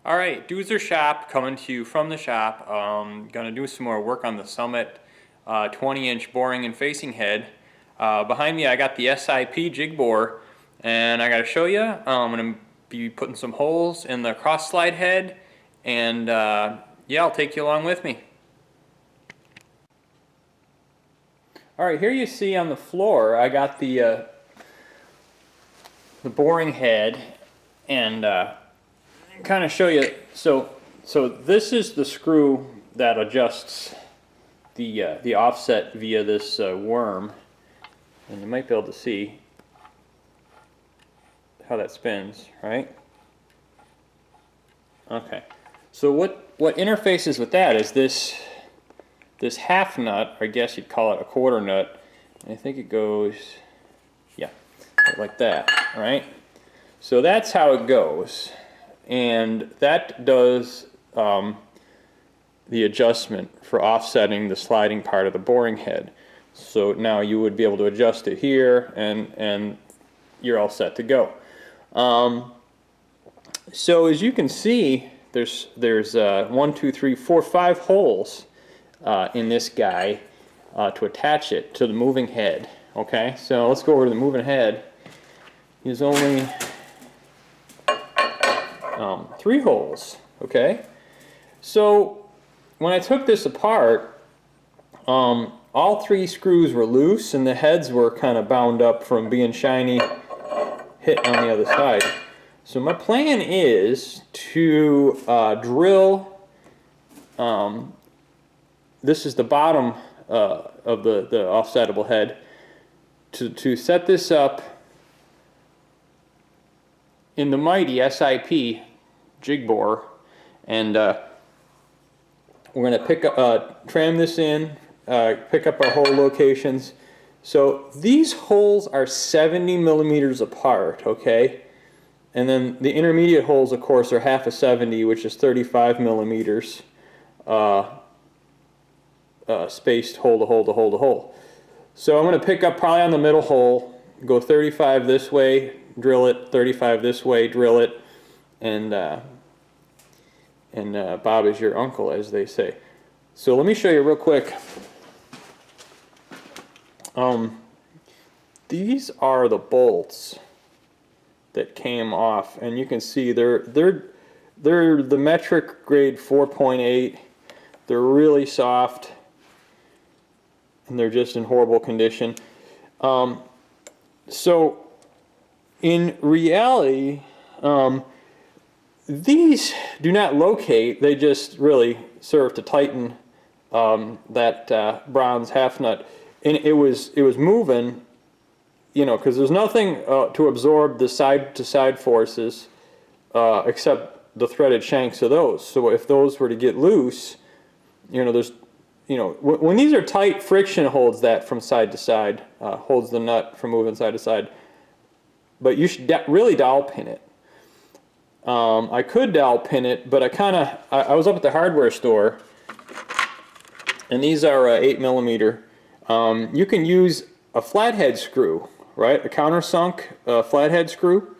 All right, Doozer shop coming to you from the shop. Gonna do some more work on the Summit 20-inch boring and facing head. Behind me I got the SIP jig bore, and I gotta show you. I'm gonna be putting some holes in the cross slide head, and yeah, I'll take you along with me. All right, here you see on the floor I got the boring head, and kind of show you. So this is the screw that adjusts the offset via this worm, and you might be able to see how that spins, right? Okay. So what interfaces with that is this half nut, or I guess you'd call it a quarter nut. I think it goes, yeah, like that, right? So that's how it goes. And that does the adjustment for offsetting the sliding part of the boring head. So now you would be able to adjust it here, and you're all set to go. So as you can see, there's 1, 2, 3, 4, 5 holes in this guy to attach it to the moving head. Okay, so let's go over to the moving head. There's only 3 holes. Okay, so when I took this apart, all 3 screws were loose, and the heads were kind of bound up from being shiny, hit on the other side. So my plan is to drill. This is the bottom of the offsettable head. To set this up in the mighty SIP jig bore, and we're going to tram this in, pick up our hole locations. So these holes are 70 millimeters apart, okay? And then the intermediate holes, of course, are half a 70, which is 35 millimeters spaced hole to hole to hole to hole. So I'm going to pick up probably on the middle hole, go 35 this way, drill it, 35 this way, drill it, and Bob is your uncle, as they say. So let me show you real quick. These are the bolts that came off, and you can see they're the metric grade 4.8. They're really soft, and they're just in horrible condition. So in reality, these do not locate. They just really serve to tighten that bronze half nut, and it was moving, you know, because there's nothing to absorb the side to side forces except the threaded shanks of those. So if those were to get loose, you know, there's, you know, when these are tight, friction holds that from side to side, holds the nut from moving side to side. But you should really dowel pin it. I could dowel pin it, but I was up at the hardware store, and these are 8 millimeter. You can use a flathead screw, right? A countersunk flathead screw,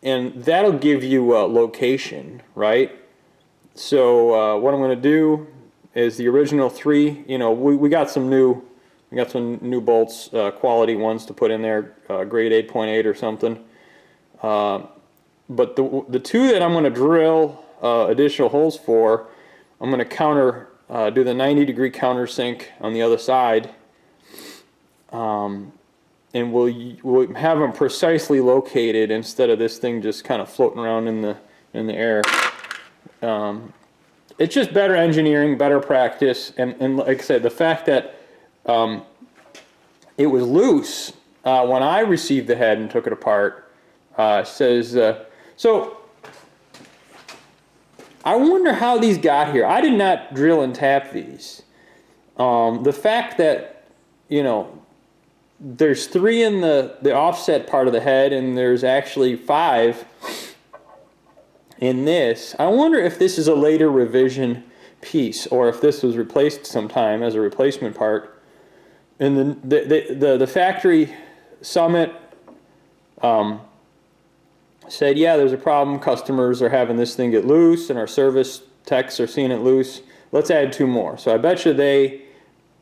and that'll give you location, right? So what I'm going to do is the original 3. You know, we got some new bolts, quality ones to put in there, grade 8.8 or something. But the 2 that I'm going to drill additional holes for, I'm going to do the 90-degree countersink on the other side, and we'll have them precisely located instead of this thing just kind of floating around in the air. It's just better engineering, better practice, and like I said, the fact that it was loose when I received the head and took it apart says. So I wonder how these got here. I did not drill and tap these. The fact that, you know, there's 3 in the offset part of the head, and there's actually 5 in this. I wonder if this is a later revision piece, or if this was replaced sometime as a replacement part. And the factory Summit said, yeah, there's a problem. Customers are having this thing get loose, and our service techs are seeing it loose. Let's add 2 more. So I bet you they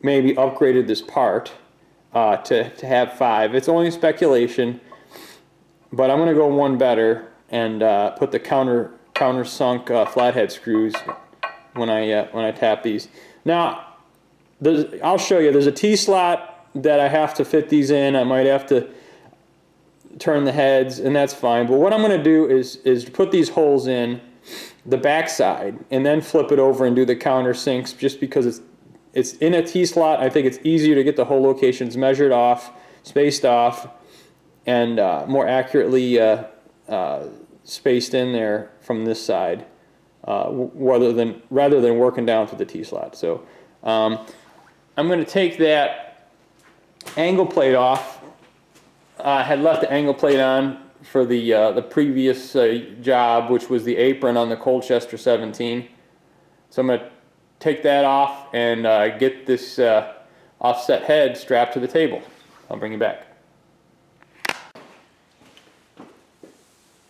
maybe upgraded this part to have 5. It's only speculation, but I'm going to go one better and put the countersunk flathead screws when I tap these. Now, I'll show you. There's a T-slot that I have to fit these in. I might have to turn the heads, and that's fine. But what I'm going to do is put these holes in the back side and then flip it over and do the countersinks, just because it's in a T-slot. I think it's easier to get the hole locations measured off, spaced off, and more accurately spaced in there from this side, rather than working down to the T-slot. So I'm going to take that angle plate off. I had left the angle plate on for the previous job, which was the apron on the Colchester 17. So I'm going to take that off and get this offset head strapped to the table. I'll bring you back.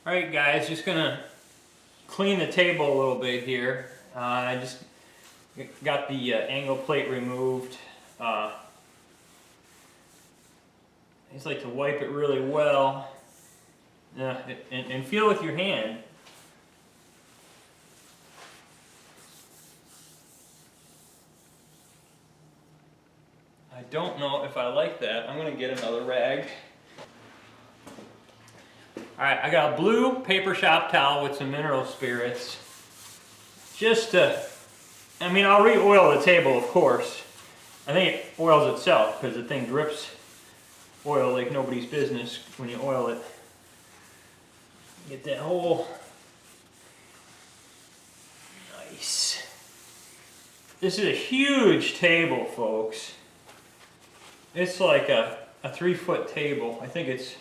Alright guys, just going to clean the table a little bit here. I just got the angle plate removed. I just like to wipe it really well and feel with your hand. I don't know if I like that. I'm going to get another rag. Alright, I got a blue paper shop towel with some mineral spirits. Just to, I mean, I'll re-oil the table, of course. I think it oils itself because the thing drips oil like nobody's business when you oil it. Get that hole. Nice. This is a huge table, folks. It's like a 3-foot table. I think it's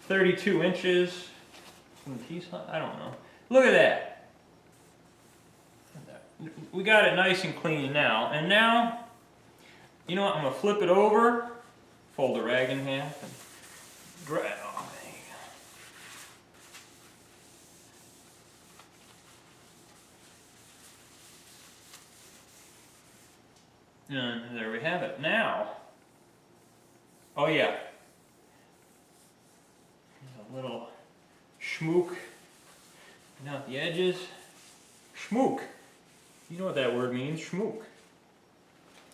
32 inches from the T-slot. I don't know. Look at that. We got it nice and clean now. And now, you know what? I'm going to flip it over, fold the rag in half, and grab. Oh, there you go. And there we have it. Now, oh yeah, there's a little schmook down at the edges. Schmook. You know what that word means, schmook.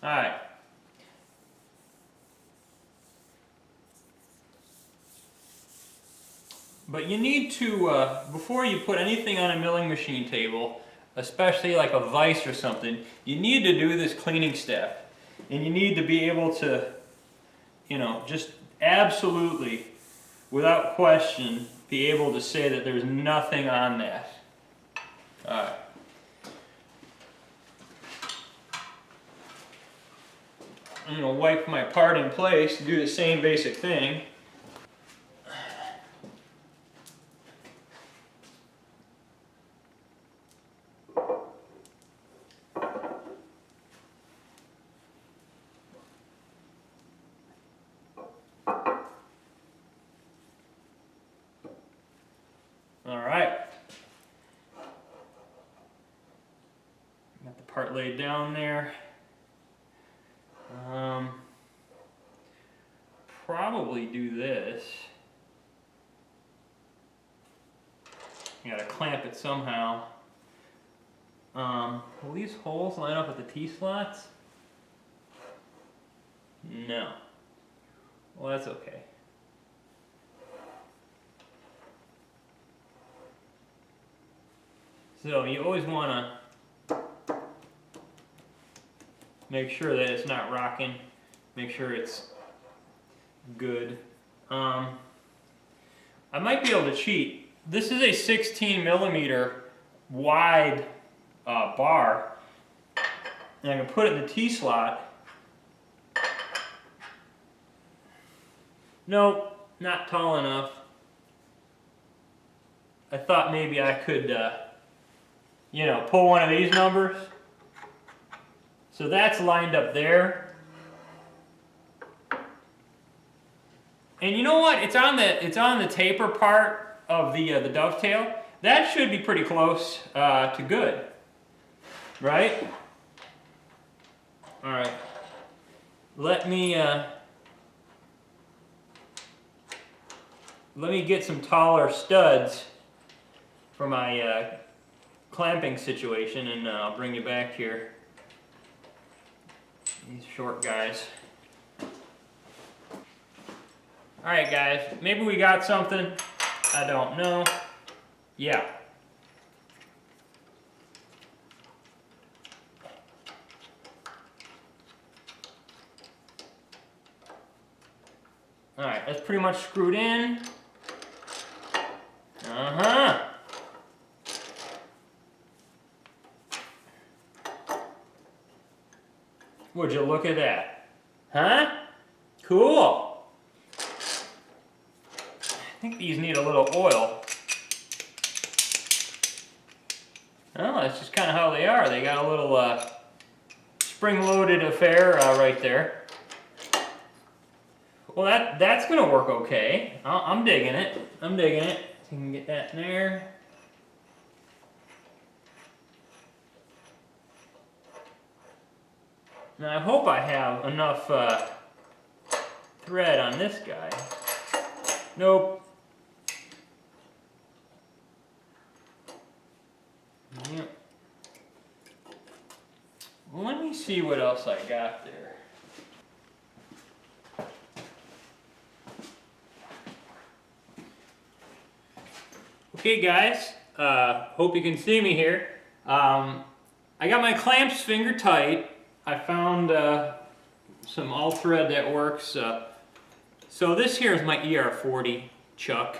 Alright. But you need to, before you put anything on a milling machine table, especially like a vise or something, you need to do this cleaning step. And you need to be able to, you know, just absolutely, without question, be able to say that there's nothing on that. Alright. I'm going to wipe my part in place, do the same basic thing. Alright. Got the part laid down there. Probably do this. You gotta clamp it somehow. Will these holes line up with the T-slots? No. Well, that's okay. So you always want to make sure that it's not rocking. Make sure it's good. I might be able to cheat. This is a 16 millimeter wide bar, and I can put it in the T-slot. Nope, not tall enough. I thought maybe I could, you know, pull one of these numbers. So that's lined up there. And you know what? It's on the taper part of the dovetail, that should be pretty close to good, right? All right, let me get some taller studs for my clamping situation, and I'll bring you back here. These short guys. All right, guys, maybe we got something. I don't know. Yeah. All right, that's pretty much screwed in. Uh-huh. Would you look at that? Huh? Cool. I think these need a little oil. Oh, that's just kind of how they are. They got a little spring-loaded affair right there. Well, that's gonna work okay. I'm digging it. I'm digging it. So you can get that in there. Now I hope I have enough thread on this guy. Nope. Yep. Well, let me see what else I got there. Okay guys, hope you can see me here. I got my clamps finger tight. I found some all thread that works. So this here is my ER40 chuck.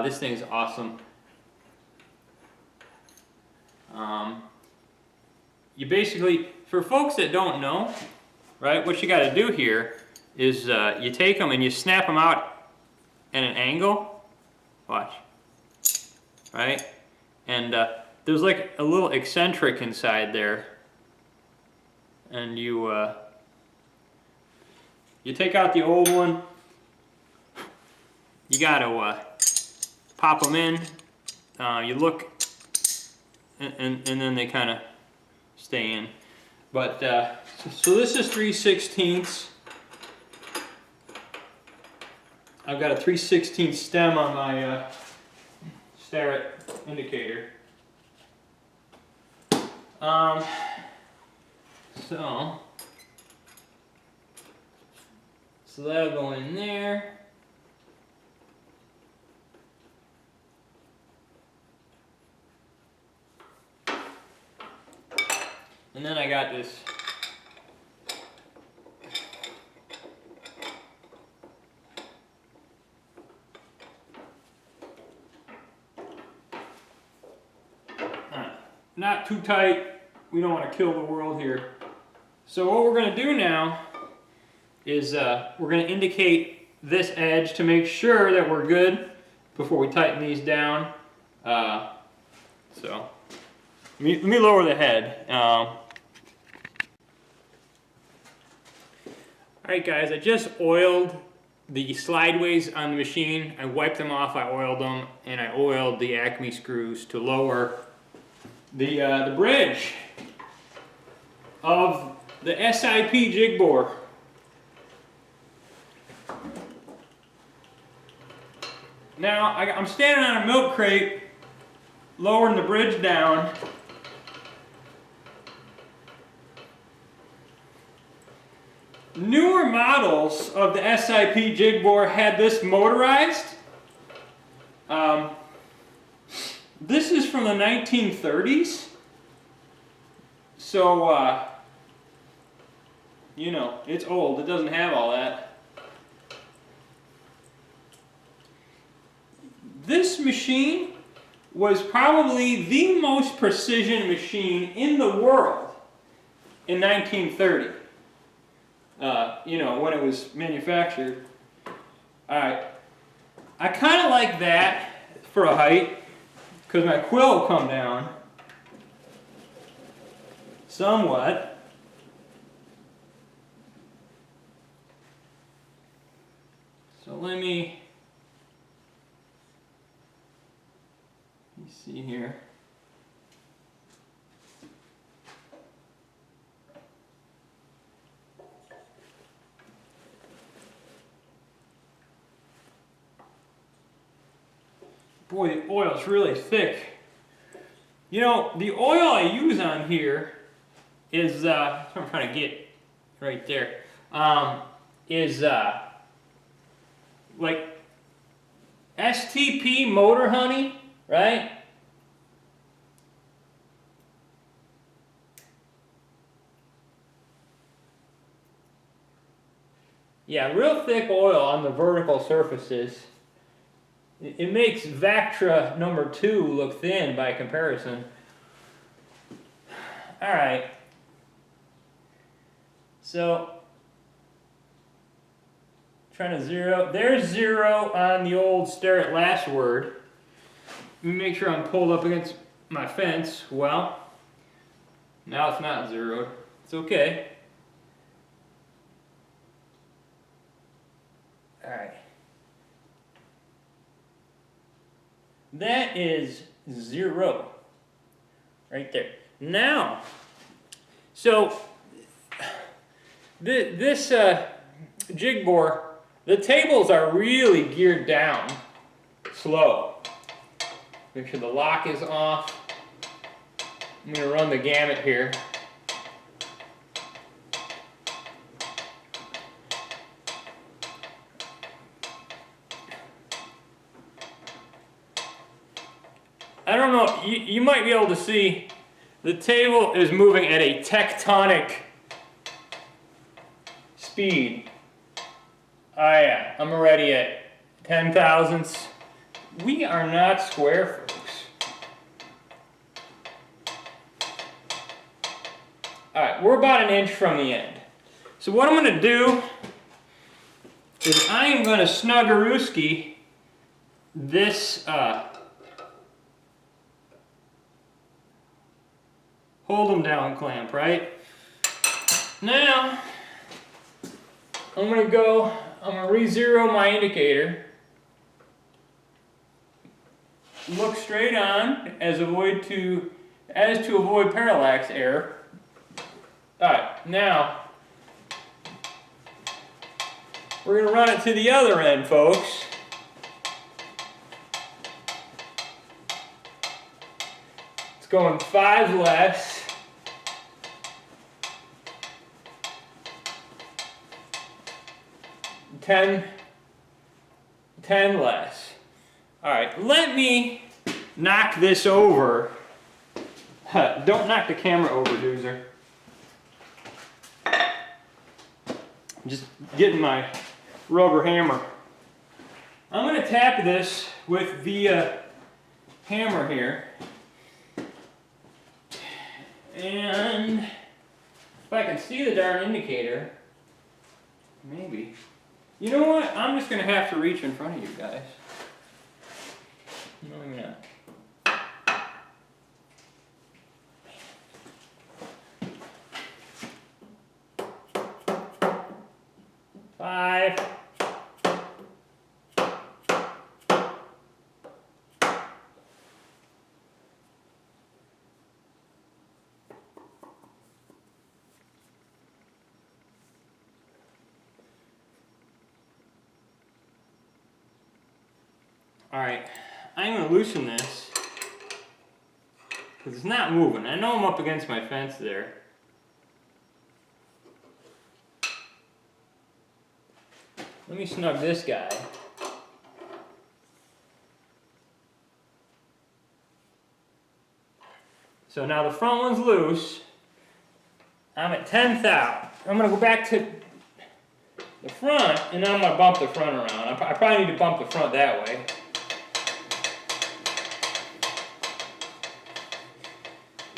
This thing is awesome. You basically, for folks that don't know, right, what you got to do here is you take them and you snap them out at an angle. Watch. Right? And there's like a little eccentric inside there. And you take out the old one. You got to pop them in. You look, and then they kind of stay in. But so this is 3/16. I've got a 3/16 stem on my Starrett indicator. So that'll go in there. And then I got this not too tight. We don't want to kill the world here. So what we're going to do now is we're going to indicate this edge to make sure that we're good before we tighten these down. So let me lower the head. Alright guys, I just oiled the slideways on the machine. I wiped them off, I oiled them, and I oiled the Acme screws to lower the bridge of the SIP jig bore. Now, I'm standing on a milk crate, lowering the bridge down. Newer models of the SIP jig bore had this motorized. This is from the 1930s. So, you know, it's old. It doesn't have all that. This machine was probably the most precision machine in the world in 1930. You know, when it was manufactured. Alright. I kind of like that for a height, because my quill will come down somewhat. So let me me see here. Boy, the oil's really thick. You know, the oil I use on here is, that's what I'm trying to get right there, is like STP motor honey, right? Yeah, real thick oil on the vertical surfaces. It makes Vectra number 2 look thin by comparison. Alright. So, trying to zero. There's 0 on the old stare at last word. Let me make sure I'm pulled up against my fence. Well, now it's not zeroed. It's okay. Alright. That is 0. Right there. Now, so this jig bore, the tables are really geared down slow. Make sure the lock is off. I'm going to run the gamut here. I don't know, you might be able to see the table is moving at a tectonic speed. Oh yeah, I'm already at 10 thousandths. We are not square, folks. Alright, we're about an inch from the end. So what I'm going to do is I am going to snuggarooski this hold them down clamp, right? Now, I'm going to re-zero my indicator. Look straight on as to avoid parallax error. Alright, now, we're going to run it to the other end, folks. It's going 5 less. 10 less. Alright, let me knock this over. Don't knock the camera over, Doozer. Just getting my rubber hammer. I'm going to tap this with the hammer here. And if I can see the darn indicator, maybe. You know what? I'm just going to have to reach in front of you guys. No, maybe not. Five. Alright, I'm going to loosen this because it's not moving. I know I'm up against my fence there. Let me snug this guy. So now the front one's loose. I'm at 10 thou. I'm going to go back to the front and then I'm going to bump the front around. I probably need to bump the front that way.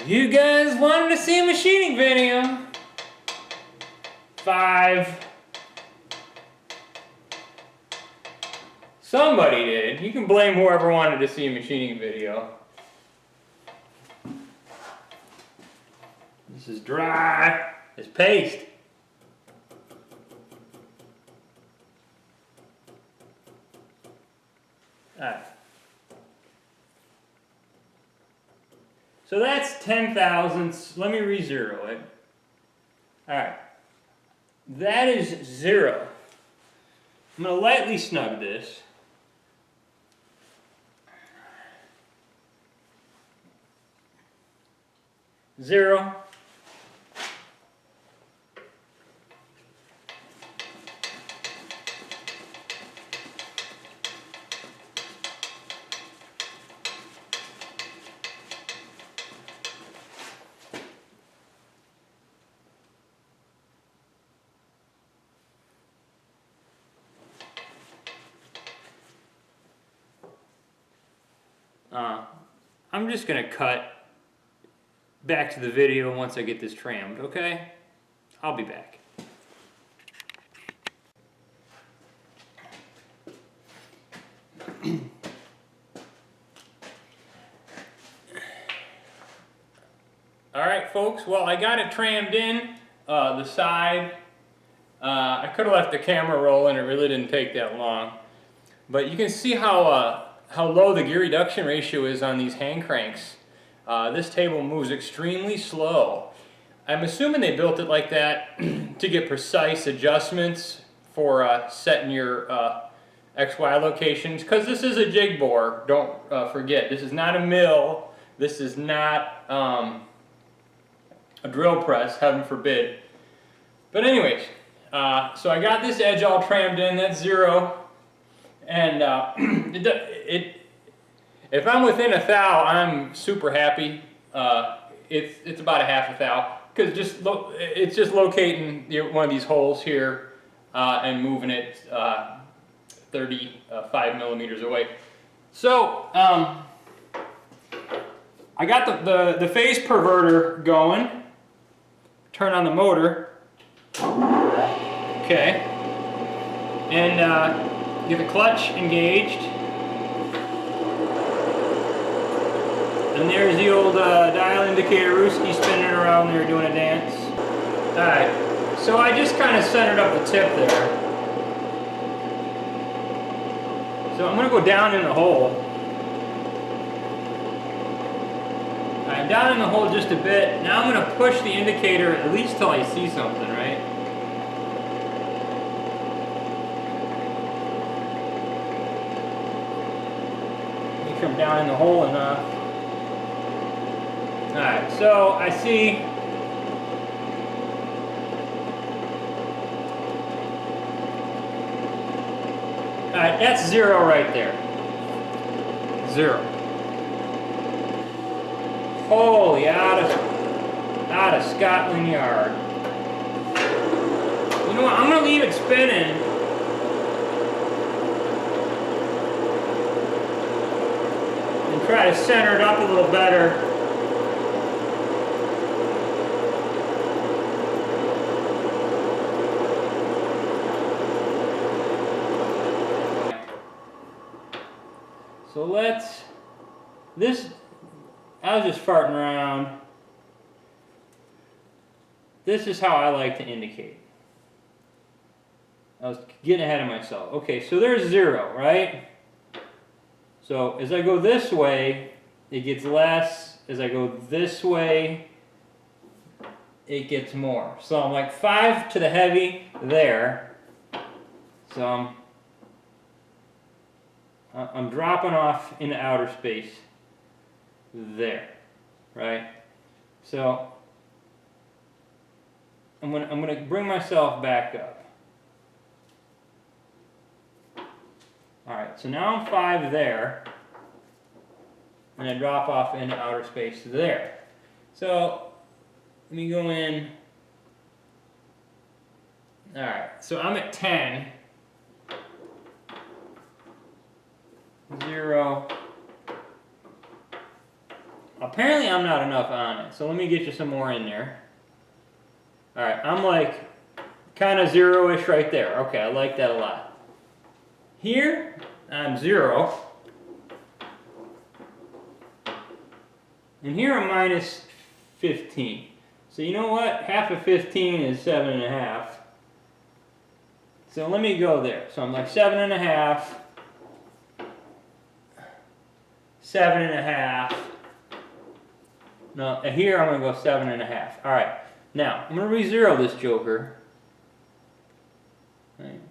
You guys wanted to see a machining video. 5. Somebody did. You can blame whoever wanted to see a machining video. This is dry. It's paste. Alright. So that's 10 thousandths. Let me re-zero it. Alright. That is 0. I'm going to lightly snug this. Zero. I'm just going to cut back to the video once I get this trammed, okay? I'll be back. Alright folks, well I got it trammed in, the side. I could have left the camera rolling, it really didn't take that long. But you can see how low the gear reduction ratio is on these hand cranks. This table moves extremely slow. I'm assuming they built it like that to get precise adjustments for setting your XY locations, because this is a jig bore, don't forget. This is not a mill, this is not a drill press, heaven forbid. But anyways, so I got this edge all trammed in, that's 0. And if I'm within a thou, I'm super happy. It's about a half a thou, because it's just locating one of these holes here and moving it 35 millimeters away. So I got the phase perverter going. Turn on the motor. Okay, and get the clutch engaged. And there's the old dial indicator Rooski spinning around there doing a dance. Alright, so I just kind of centered up the tip there. So I'm going to go down in the hole. Alright, down in the hole just a bit. Now I'm going to push the indicator at least till I see something, right? Make sure I'm down in the hole enough. Alright, so I see alright, that's 0 right there. 0. Holy, out of Scotland Yard. You know what, I'm going to leave it spinning. And try to center it up a little better. So I was just farting around. This is how I like to indicate. I was getting ahead of myself. Okay, so there's 0, right? So as I go this way, it gets less. As I go this way, it gets more. So I'm like 5 to the heavy there. So I'm dropping off into outer space there, right? So I'm gonna bring myself back up. All right, so now I'm 5 there, and I drop off into outer space there. So let me go in. All right, so I'm at 10. 0. Apparently I'm not enough on it, so let me get you some more in there. Alright, I'm like kind of 0-ish right there. Okay, I like that a lot. Here, I'm 0. And here I'm minus 15. So you know what? Half of 15 is 7.5. So let me go there. So I'm like 7.5. 7.5, No, here I'm going to go 7.5. All right. Now, I'm going to re-zero this joker. Right.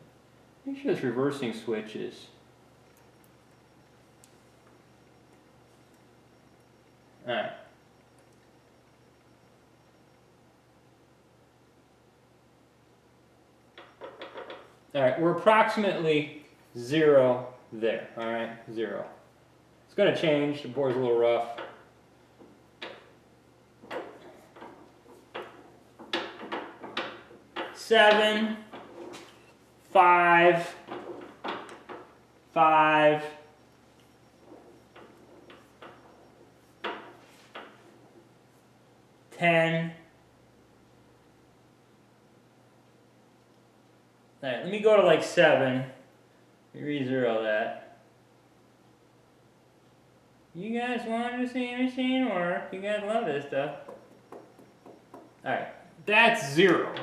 Make sure this reversing switch is... All right. All right, we're approximately 0 there. All right, 0. It's going to change. The board's a little rough. Seven, 5, 5, 10. All right, let me go to like 7. Let me re-zero that. You guys want to see a machine work? You guys love this stuff. All right, that's 0.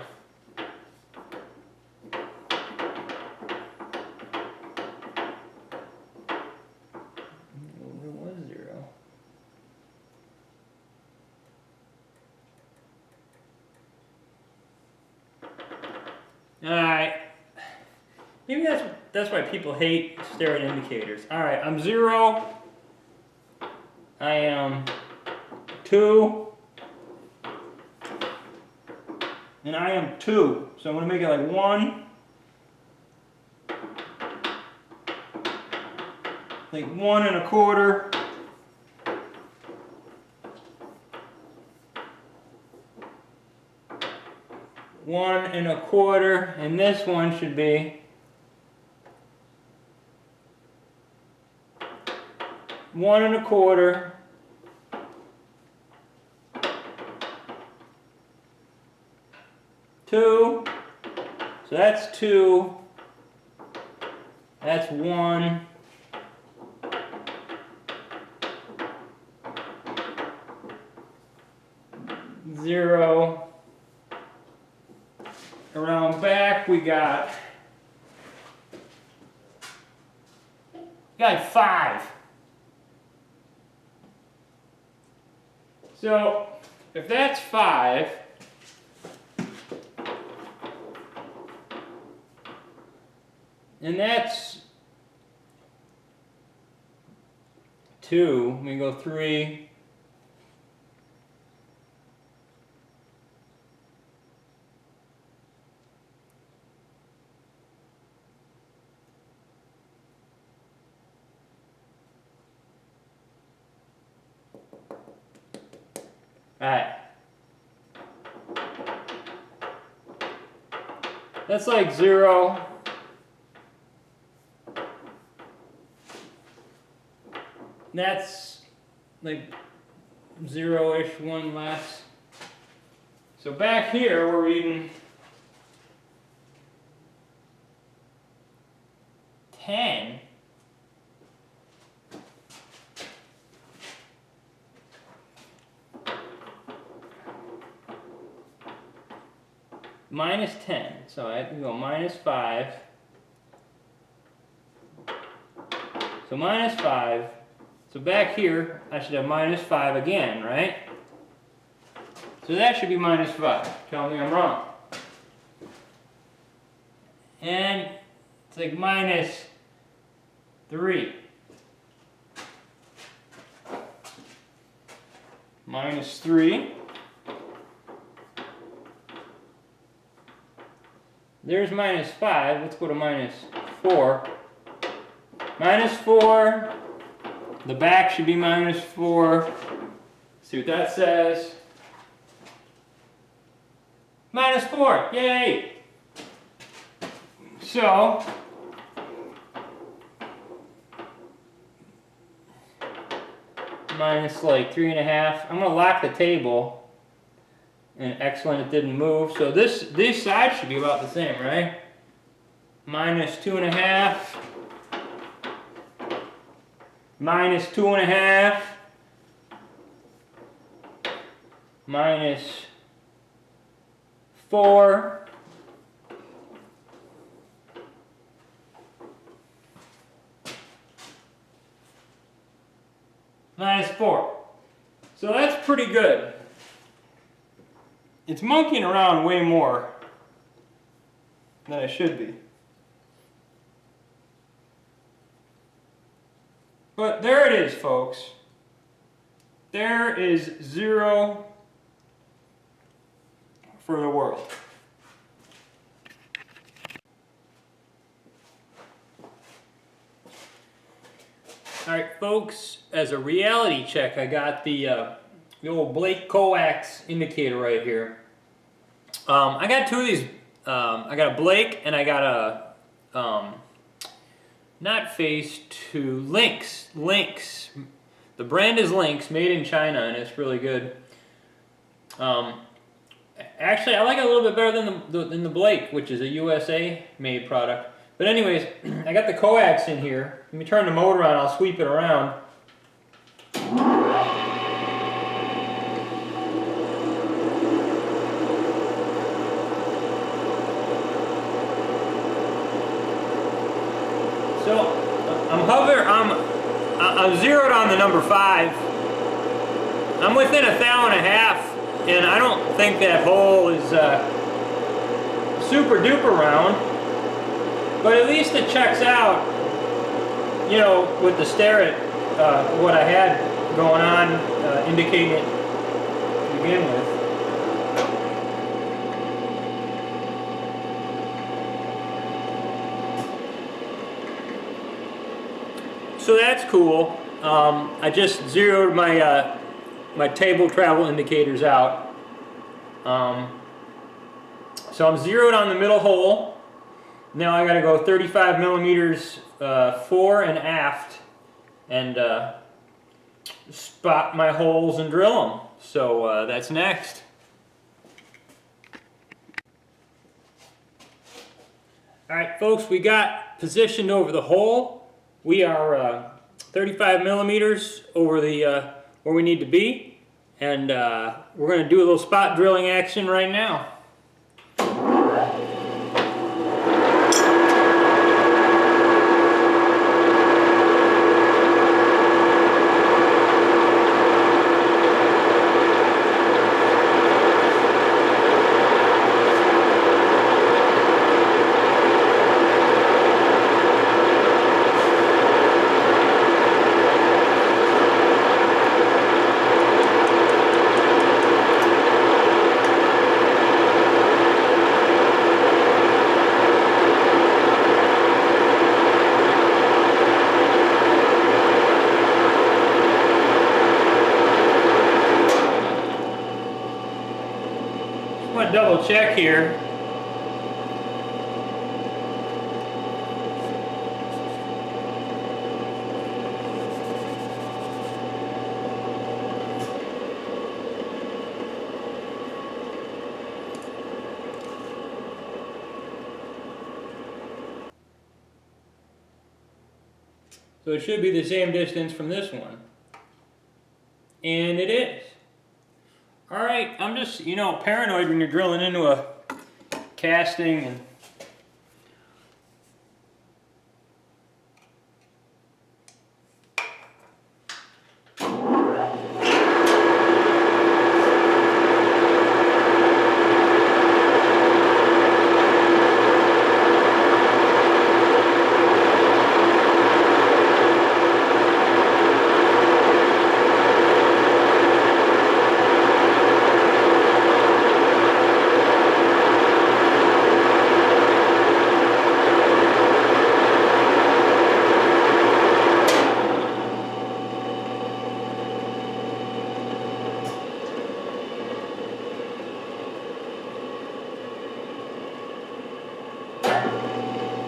It was 0. All right. Maybe that's why people hate staring indicators. All right, I'm 0. I am 2. And I am 2. So I'm going to make it like 1. Like 1.25. One and a quarter, and this one should be 1.25. Two. So that's 2. That's 1. Zero. Around back we got 5. So if that's 5, and that's 2, we go 3. Alright. That's like 0. That's like 0-ish, 1 less. So back here we're reading 10. Minus 10, so I have to go minus 5. So minus 5. So back here, I should have minus 5 again, right? So that should be minus 5. Tell me I'm wrong. And it's like minus 3. Minus 3. There's minus 5. Let's go to minus 4. Minus 4. The back should be minus 4. See what that says. Minus 4. Yay! So, minus like 3.5. I'm going to lock the table. And excellent, it didn't move. So this side should be about the same, right? Minus 2.5. Minus 2.5. Minus 4. Minus 4. So that's pretty good. It's monkeying around way more than I should be. But there it is, folks. There is 0 for the world. Alright folks, as a reality check, I got the old Blake coax indicator right here. I got 2 of these. I got a Blake and I got a not Phase 2, Lynx. The brand is Lynx, made in China, and it's really good. Actually, I like it a little bit better than the Blake, which is a USA made product. But anyways, I got the coax in here. Let me turn the motor on, I'll sweep it around. So I'm zeroed on the number 5. I'm within 1.5 thou, and I don't think that hole is super duper round, but at least it checks out, you know, with the stare at what I had going on, indicating it to begin with. So that's cool. I just zeroed my my table travel indicators out. So I'm zeroed on the middle hole. Now I got to go 35 millimeters fore and aft and spot my holes and drill them. So that's next. All right, folks, we got positioned over the hole. We are 35 millimeters over the where we need to be, and we're going to do a little spot drilling action right now. Double check here. So it should be the same distance from this one. And it is. Alright, I'm just, you know, paranoid when you're drilling into a casting and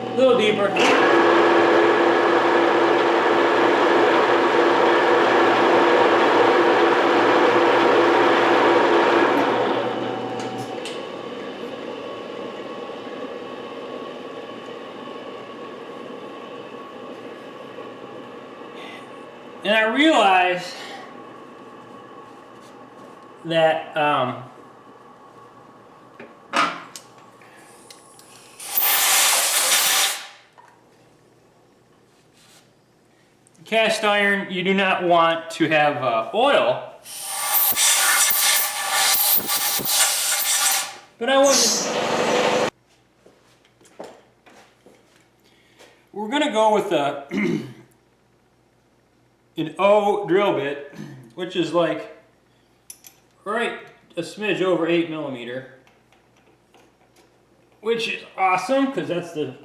a little deeper. And I realized that cast iron, you do not want to have oil But I wanted to... We're gonna go with an O drill bit, which is like right a smidge over 8mm, which is awesome because that's the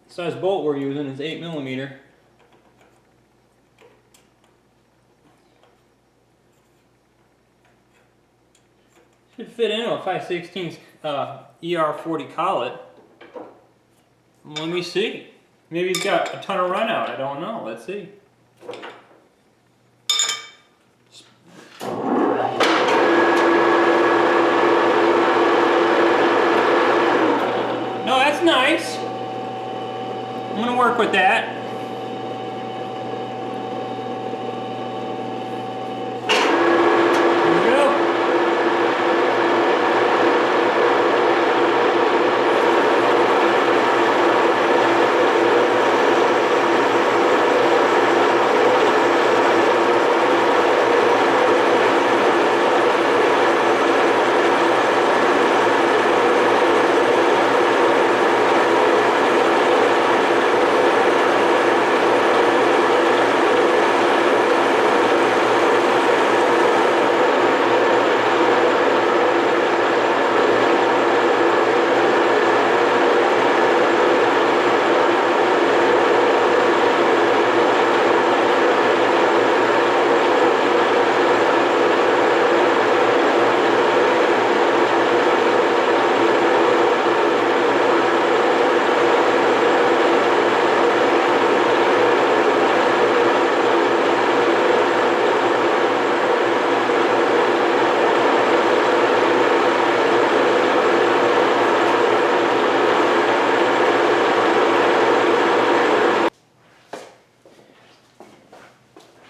size bolt we're using is 8mm. Should fit into a 5/16 ER40 collet. Let me see. Maybe he's got a ton of run out. I don't know. Let's see. No, that's nice. I'm gonna work with that.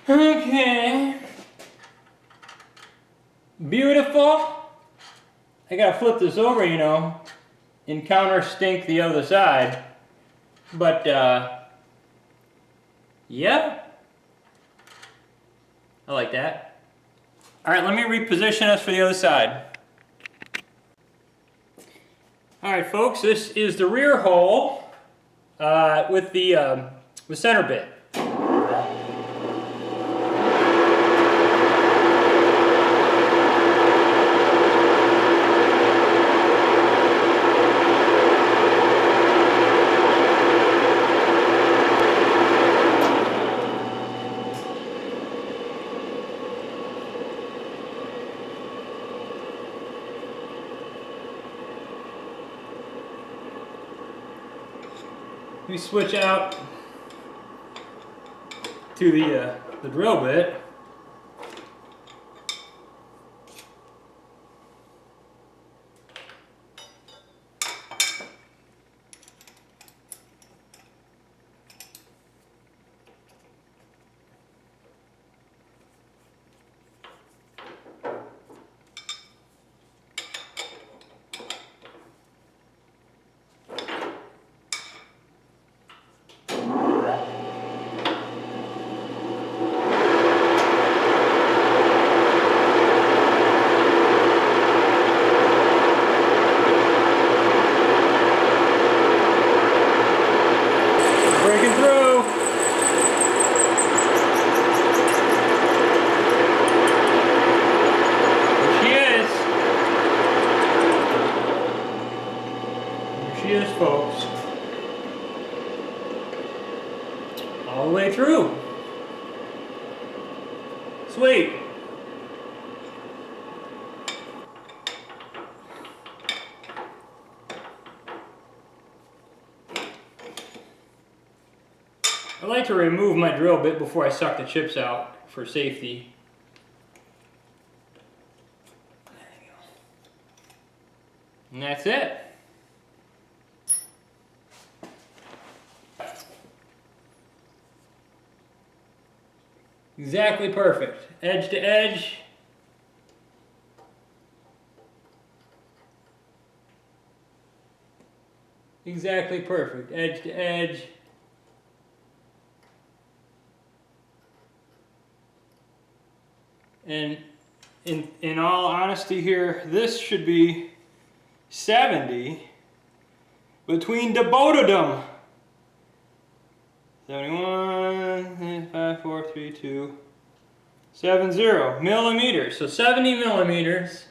Okay. Beautiful. I gotta flip this over, you know, and countersink the other side. But, yeah. I like that. Alright, let me reposition us for the other side. Alright folks, this is the rear hole with the center bit. We switch out to the drill bit. Folks, all the way through. Sweet. I like to remove my drill bit before I suck the chips out for safety. There you go. And that's it. Exactly perfect. Edge to edge. Exactly perfect. Edge to edge. And in all honesty here, this should be 70 between the both of them. 71, 5, 4, 3, 2, 70 millimeters. So 70 millimeters.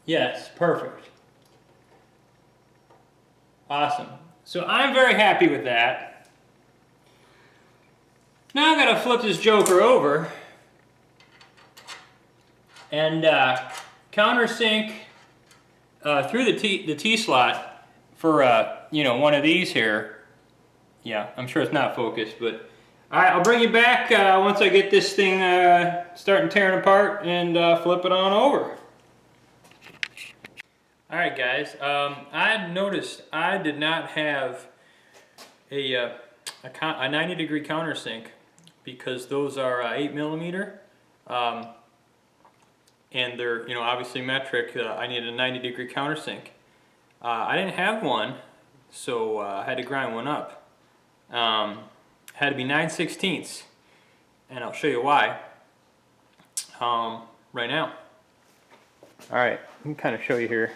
Yes, perfect. Awesome. So I'm very happy with that. Now I'm going to flip this joker over and countersink through the T-slot for you know, one of these here. Yeah, I'm sure it's not focused, but all right, I'll bring you back once I get this thing starting tearing apart and flip it on over. All right, guys. I noticed I did not have a 90-degree countersink because those are 8 millimeter, and they're, you know, obviously metric. I needed a 90-degree countersink. I didn't have one, so I had to grind one up. Had to be 9/16, and I'll show you why right now. All right, I can kind of show you here.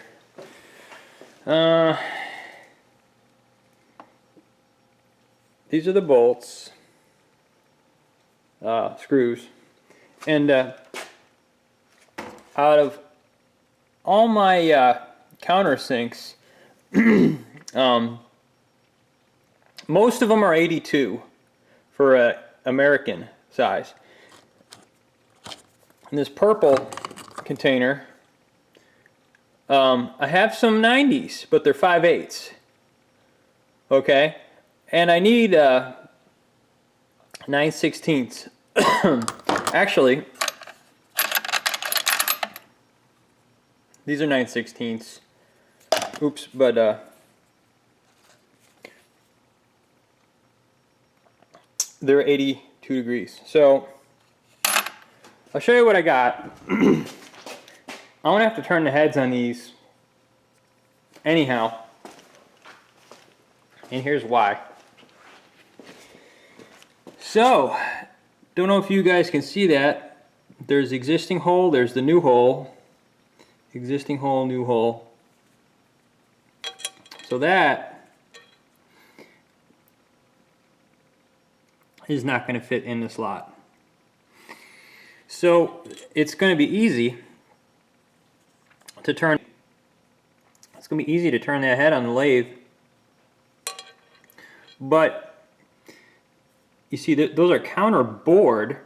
These are the bolts, screws, and out of all my countersinks, most of them are 82 for an American size. In this purple container, I have some 90s, but they're 5/8. Okay, and I need 9/16. Actually, these are 9/16. Oops, but they're 82 degrees. So I'll show you what I got. I'm gonna have to turn the heads on these anyhow, and here's why. So, don't know if you guys can see that. There's the existing hole, there's the new hole. Existing hole, new hole. So that is not going to fit in the slot. So it's going to be easy to turn. It's going to be easy to turn that head on the lathe. But you see, those are counter bored,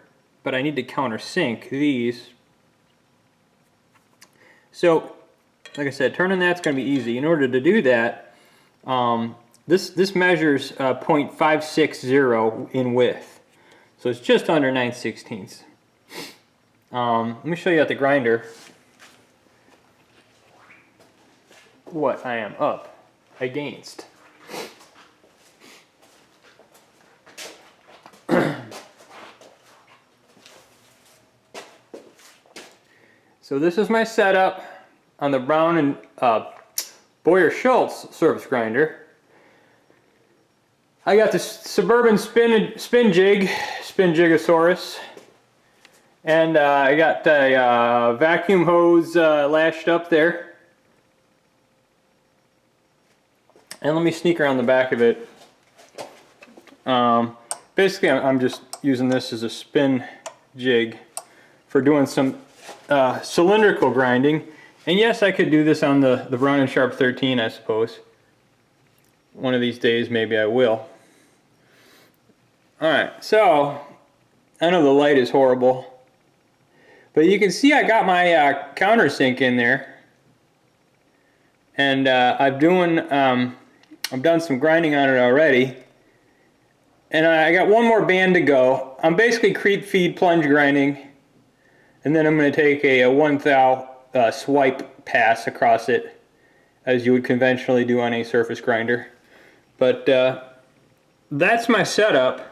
but I need to countersink these. So, like I said, turning that's going to be easy. In order to do that, this measures 0.560 in width, so it's just under 9/16. Let me show you at the grinder what I am up against. So this is my setup on the Brown and Boyer Schultz surface grinder. I got this Suburban spin jigosaurus, and I got a vacuum hose lashed up there. And let me sneak around the back of it. Basically, I'm just using this as a spin jig for doing some cylindrical grinding. And yes, I could do this on the Brown & Sharp 13, I suppose. One of these days, maybe I will. Alright, so, I know the light is horrible, but you can see I got my countersink in there. And I've done some grinding on it already. And I got one more band to go. I'm basically creep feed plunge grinding. And then I'm going to take a 1/1000 swipe pass across it, as you would conventionally do on a surface grinder. But that's my setup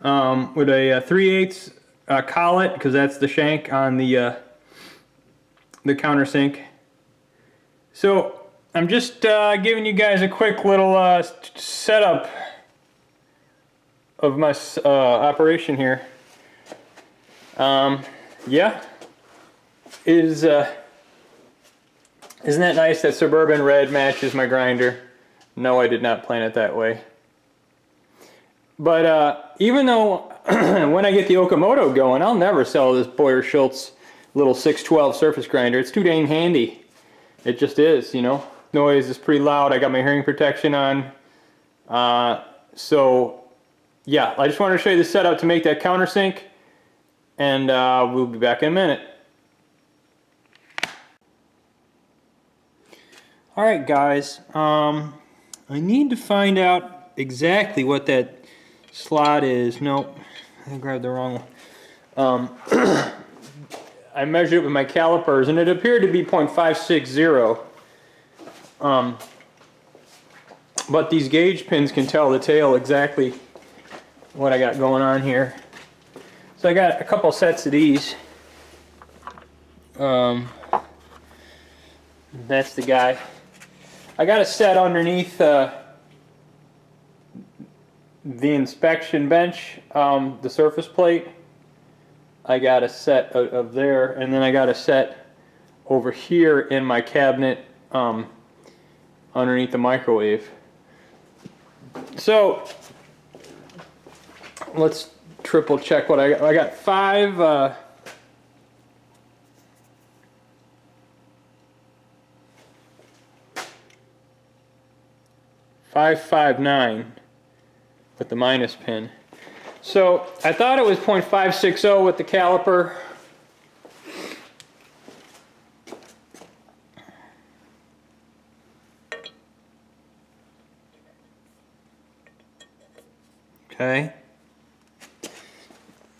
with a 3/8 collet, because that's the shank on the countersink. So I'm just giving you guys a quick little setup of my operation here. Yeah, isn't that nice that Suburban red matches my grinder? No, I did not plan it that way. But even though when I get the Okamoto going, I'll never sell this Boyer Schultz little 612 surface grinder. It's too dang handy. It just is, you know. Noise is pretty loud. I got my hearing protection on. So yeah, I just wanted to show you the setup to make that countersink, and we'll be back in a minute. Alright guys, I need to find out exactly what that slot is. Nope, I grabbed the wrong one. I measured it with my calipers and it appeared to be 0.560. But these gauge pins can tell the tail exactly what I got going on here. So I got a couple sets of these. That's the guy. I got a set underneath the inspection bench, the surface plate. I got a set of there, and then I got a set over here in my cabinet underneath the microwave. So let's triple check what I got. I got 559 with the minus pin. So I thought it was 0.560 with the caliper. Okay.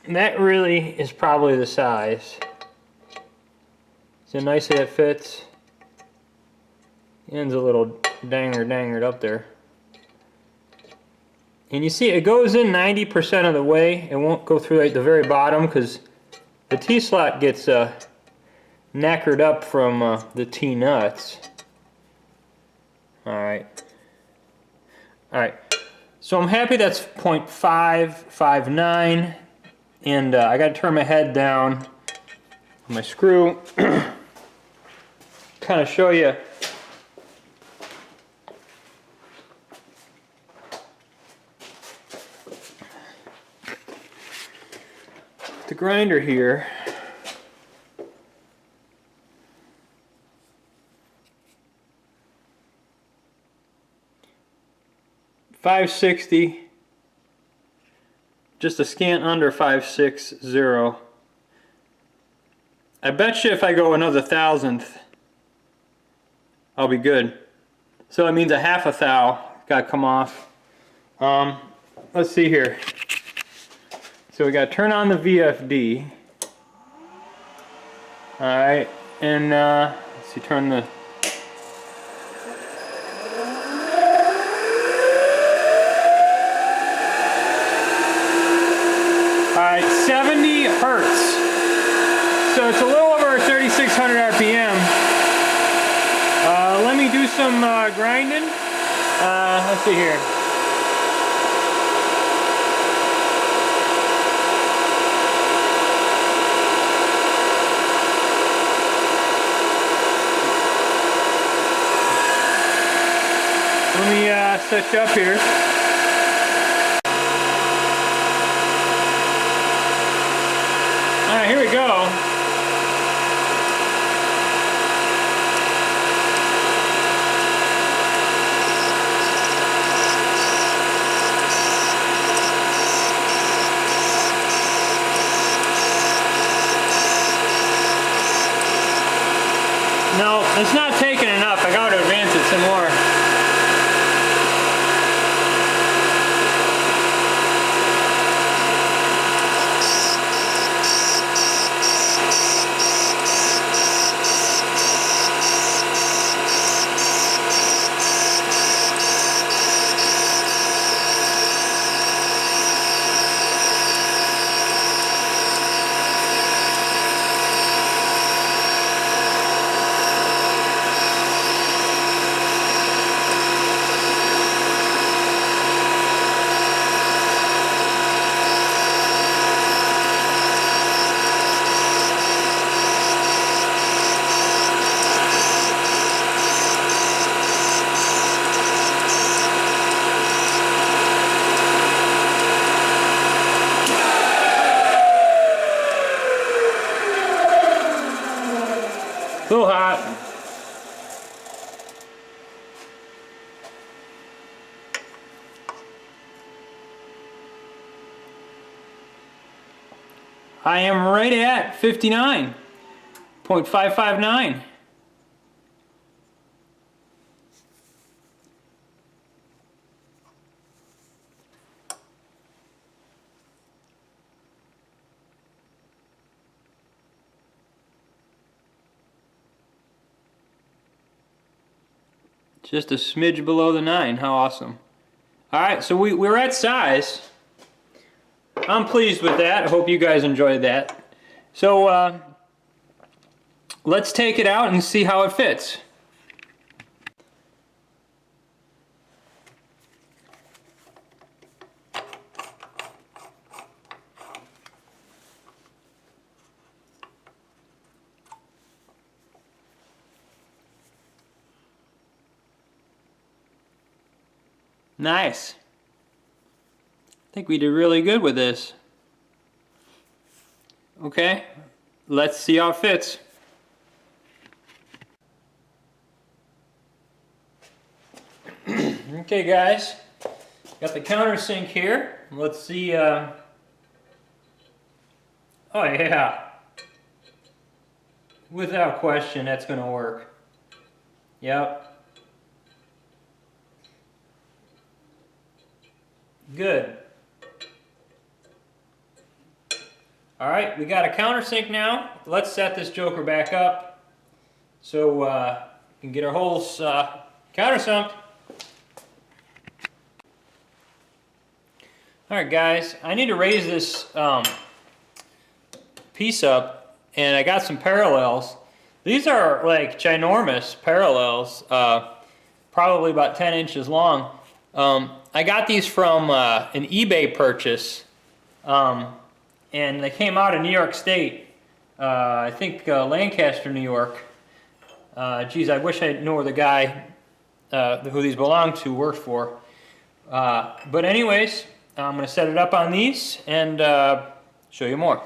And that really is probably the size. So nice that it fits. The end's a little dangered up there. And you see it goes in 90% of the way. It won't go through like the very bottom because the T-slot gets knackered up from the T-nuts. Alright. Alright. So I'm happy that's 0.559. And I got to turn my head down on my screw. Kind of show you the grinder here. .560, just a scant under 560. I bet you if I go another thousandth, I'll be good. So it means a half a thou got to come off. Let's see here. So we got to turn on the VFD. Alright, and let's see, turn the... Alright, 70 hertz. So it's a little over 3,600 RPM. Let me do some grinding. Let's see here. Let me set you up here. Alright, here we go. No, it's not taking enough. I got to advance it some more. A little hot. I am right at 59.559. Just a smidge below the 9. How awesome. Alright, so we're at size. I'm pleased with that. I hope you guys enjoyed that. So let's take it out and see how it fits. Nice. I think we did really good with this. Okay, let's see how it fits. Okay guys, got the countersink here. Let's see, oh yeah. Without question, that's gonna work. Yep. Good. Alright, we got a countersink now. Let's set this joker back up so we can get our holes countersunked. Alright guys, I need to raise this piece up, and I got some parallels. These are like ginormous parallels, probably about 10 inches long. I got these from an eBay purchase, and they came out of New York State. I think Lancaster, New York. Geez, I wish I knew where the guy who these belong to worked for. But anyways, I'm going to set it up on these and show you more.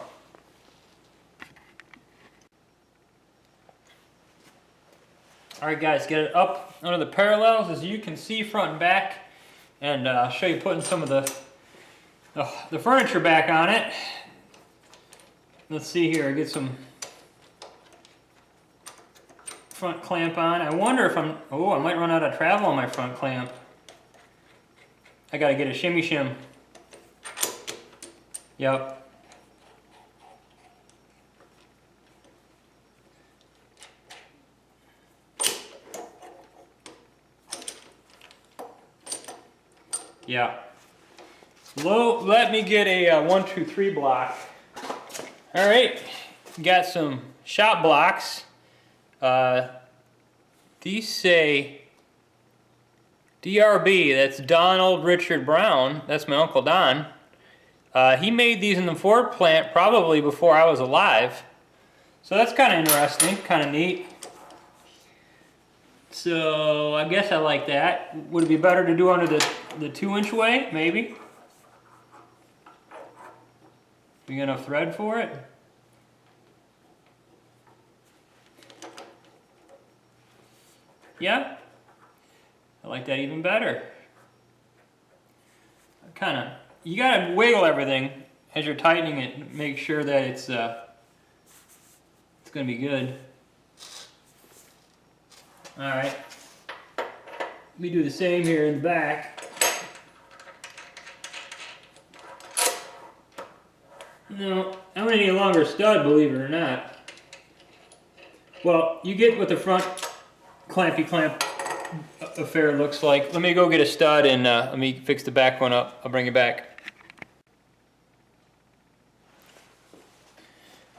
Alright guys, get it up under the parallels as you can see front and back. And I'll show you putting some of the furniture back on it. Let's see here, get some front clamp on. I wonder if I might run out of travel on my front clamp. I gotta get a shimmy shim. Yep. Yeah. Let me get a 1, 2, 3 block. All right, got some shop blocks. These say DRB. That's Donald Richard Brown. That's my Uncle Don. He made these in the Ford plant probably before I was alive. So that's kind of interesting, kind of neat. So I guess I like that. Would it be better to do under the 2-inch way? Maybe. We got enough thread for it? Yeah. I like that even better. You gotta wiggle everything as you're tightening it and make sure that it's gonna be good. Alright. Let me do the same here in the back. No, I'm gonna need a longer stud, believe it or not. Well, you get what the front clampy clamp affair looks like. Let me go get a stud and let me fix the back one up. I'll bring it back.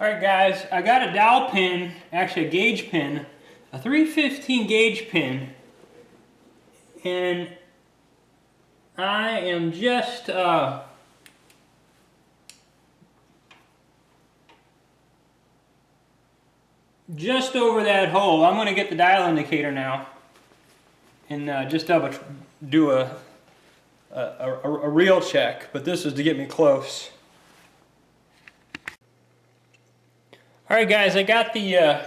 Alright guys, I got a dowel pin, actually a gauge pin, a 315 gauge pin, and I am just over that hole. I'm going to get the dial indicator now and just do a real check, but this is to get me close. Alright guys, I got the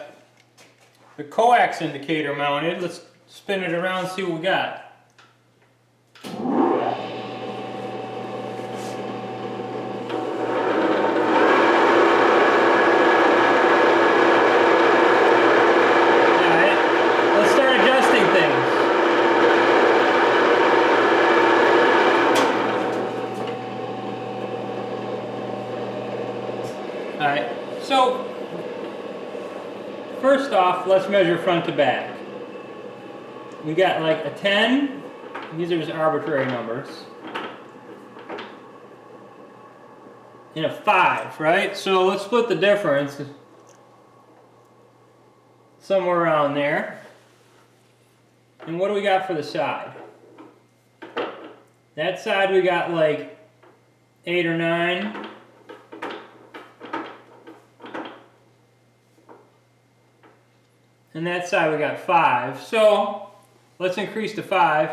the coax indicator mounted. Let's spin it around and see what we got. Alright, so first off, let's measure front to back. We got like a 10, these are just arbitrary numbers, and a 5, right? So let's split the difference somewhere around there. And what do we got for the side? That side we got like 8 or 9. And that side we got 5. So let's increase the 5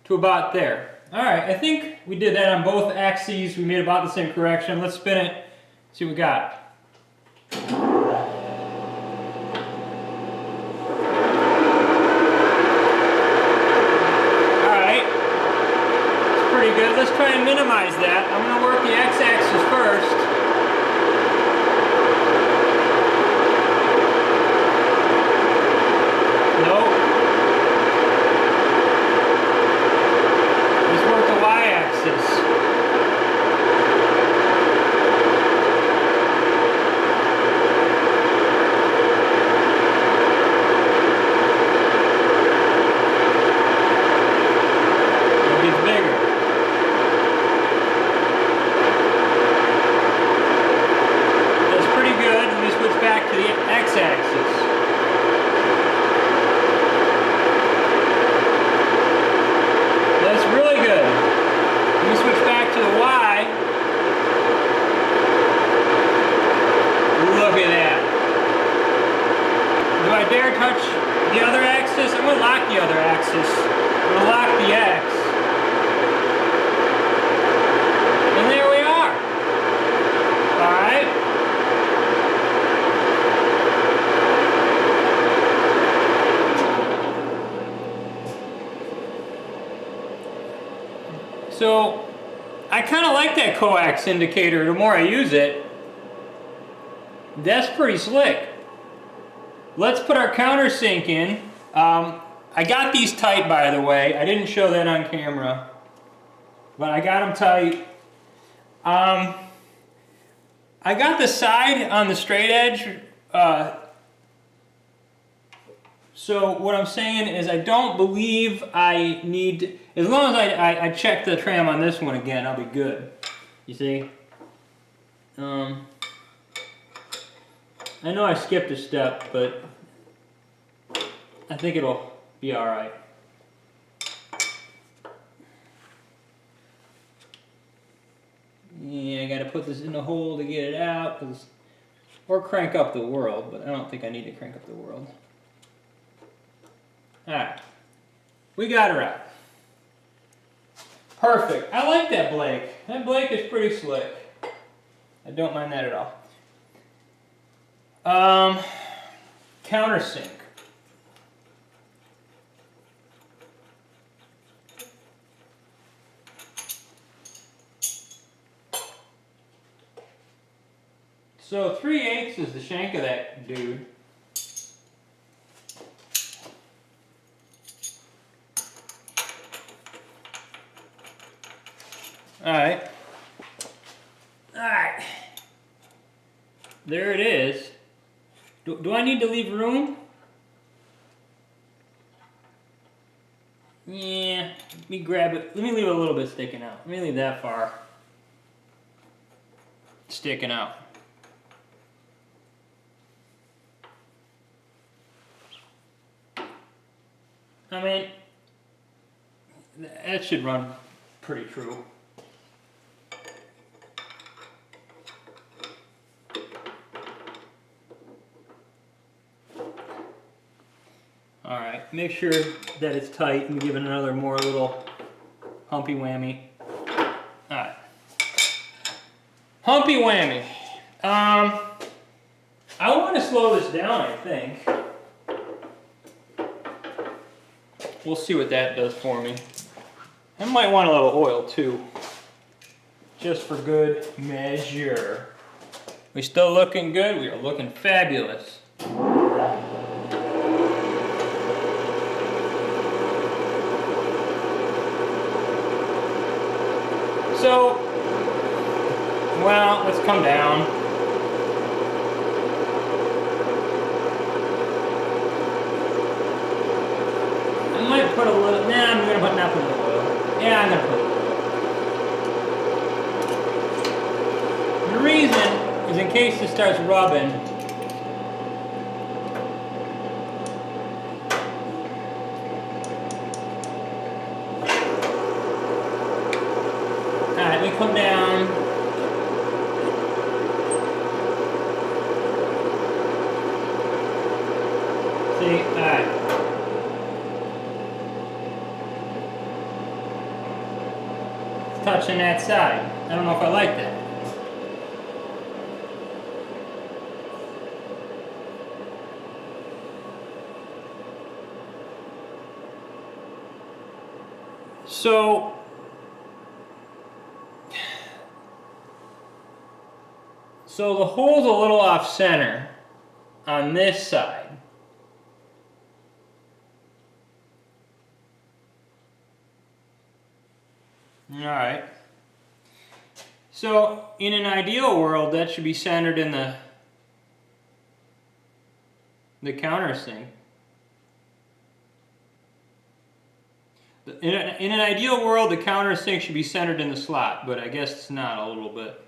to about there. Alright, I think we did that on both axes. We made about the same correction. Let's spin it, see what we got. Alright, it's pretty good. Let's try and minimize that. I'm going to work the x-axis first. So I kind of like that coax indicator. The more I use it, that's pretty slick. Let's put our countersink in. I got these tight, by the way. I didn't show that on camera, but I got them tight. I got the side on the straight edge. So what I'm saying is I don't believe I need, as long as I check the tram on this one again, I'll be good. You see? I know I skipped a step, but I think it'll be alright. Yeah, I gotta put this in the hole to get it out, or crank up the world, but I don't think I need to crank up the world. Alright, we got her out. Perfect. I like that Blake. That Blake is pretty slick. I don't mind that at all. Countersink. So 3/8 is the shank of that dude. Alright. Alright. There it is. Do I need to leave room? Yeah. Let me grab it. Let me leave it a little bit sticking out. Let me leave that far sticking out. I mean, that should run pretty true. Alright, make sure that it's tight and give it another more little humpy whammy. Alright. Humpy whammy. I want to slow this down, I think. we'll see what that does for me. I might want a little oil too, just for good measure. We still looking good? We are looking fabulous. So, well, let's come down. I might put a little, nah, I'm gonna put nothing in the oil. Yeah, I'm gonna put a little. The reason is in case this starts rubbing. Alright, we come down. See, alright. It's touching that side. I don't know if I like that. So the hole's a little off center on this side. All right. So in an ideal world, that should be centered in the countersink. In an ideal world, the countersink should be centered in the slot, but I guess it's not a little bit.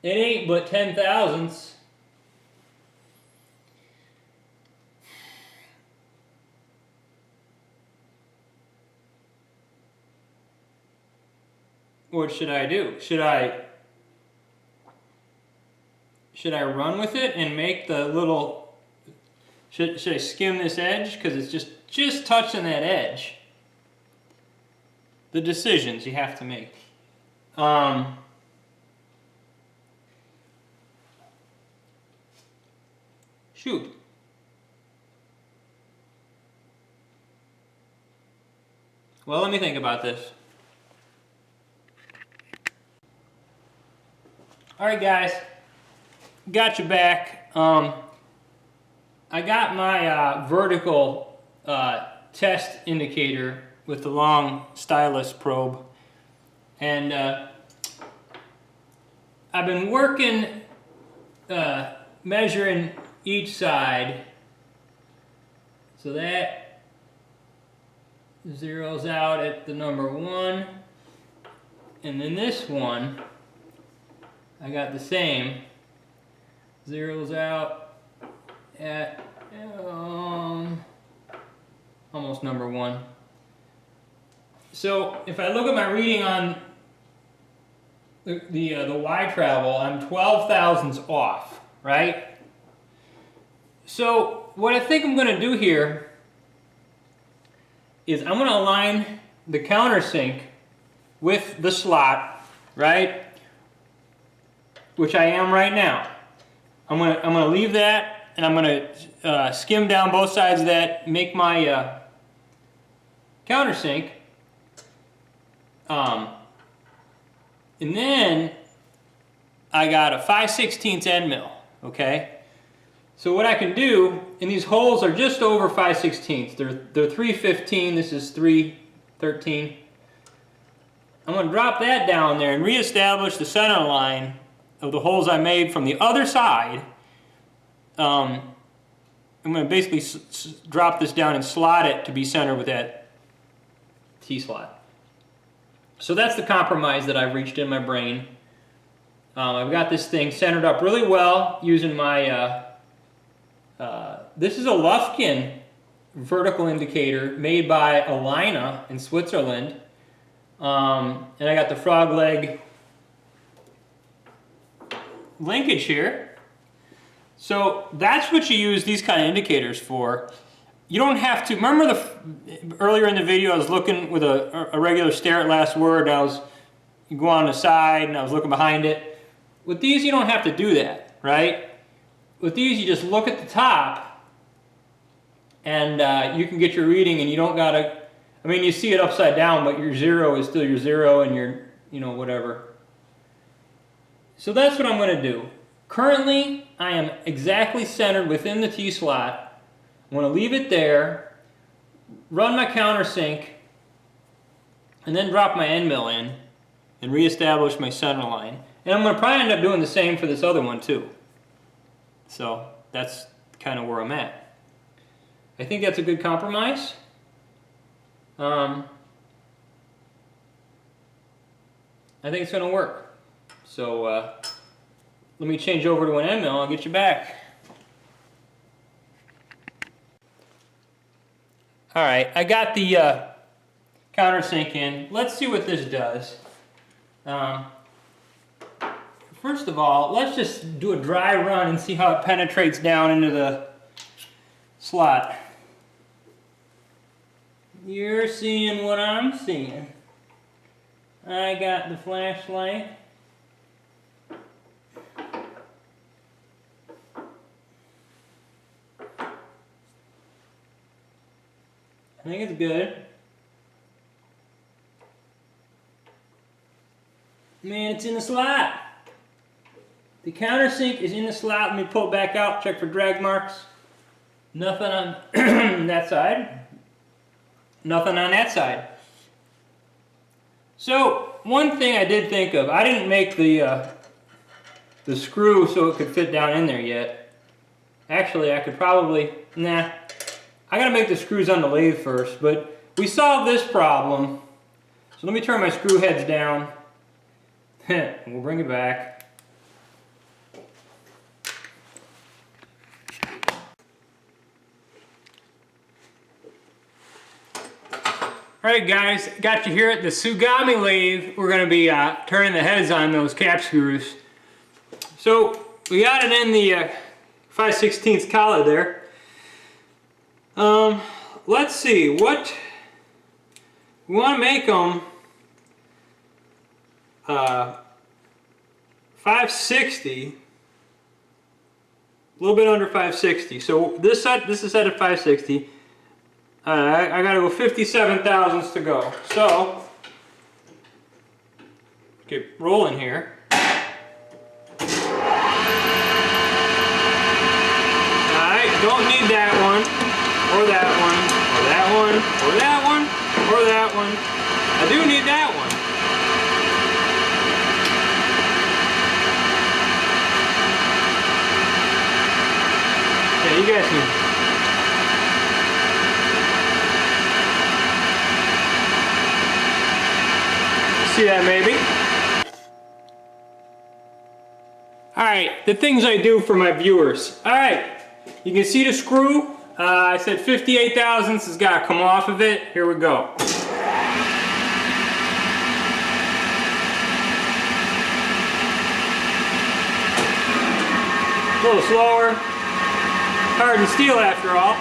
It ain't but 10 thousandths. What should I do? Should I run with it and make the little, should I skim this edge? Because it's just touching that edge. The decisions you have to make. Shoot. Well, let me think about this. Alright guys, got you back. I got my vertical test indicator with the long stylus probe, and I've been working measuring each side, so that zeroes out at the number 1, and then this one I got the same, zeroes out at almost number 1. So if I look at my reading on the Y travel, I'm 12 thousandths off, right? So what I think I'm going to do here is I'm going to align the countersink with the slot, right? Which I am right now. I'm gonna leave that, and I'm gonna skim down both sides of that, make my countersink, and then I got a 5/16 end mill. Okay. So what I can do, and these holes are just over 5/16. They're 315. This is 313. I'm gonna drop that down there and reestablish the center line of the holes I made from the other side. I'm going to basically drop this down and slot it to be centered with that T-slot. So that's the compromise that I've reached in my brain. I've got this thing centered up really well using my, this is a Lufkin vertical indicator made by Alina in Switzerland. And I got the frog leg linkage here. So that's what you use these kind of indicators for. You don't have to, remember earlier in the video I was looking with a regular stare at last word, and you go on the side and I was looking behind it. With these you don't have to do that, right? With these you just look at the top and you can get your reading, and you don't gotta, I mean, you see it upside down, but your 0 is still your 0, and your, you know, whatever. So that's what I'm gonna do. Currently, I am exactly centered within the T-slot. I'm gonna leave it there, run my countersink, and then drop my end mill in, and reestablish my center line. And I'm gonna probably end up doing the same for this other one too. So that's kind of where I'm at. I think that's a good compromise. I think it's going to work. So let me change over to an end mill. I'll get you back. All right, I got the countersink in. Let's see what this does. First of all, let's just do a dry run and see how it penetrates down into the slot. You're seeing what I'm seeing. I got the flashlight. I think it's good. Man, it's in the slot. The countersink is in the slot. Let me pull it back out, check for drag marks. Nothing on that side. Nothing on that side. So, one thing I did think of, I didn't make the screw so it could fit down in there yet. Actually, I could probably, I gotta make the screws on the lathe first, but we solved this problem. So let me turn my screw heads down. We'll bring it back. Alright guys, got you here at the Tsugami lathe. We're going to be turning the heads on those cap screws. So, we got it in the 5/16 collet there. Let's see, what we want to make them 560, a little bit under 560. So this is set at 560. I gotta go 57 thousandths to go. So get rolling here. Alright, don't need that one, or that one, or that one, or that one, or that one. I do need that one. Yeah, you guys can see that maybe. Alright, the things I do for my viewers. Alright, you can see the screw. I said 58 thousandths has got to come off of it. Here we go. A little slower. Hardened steel after all.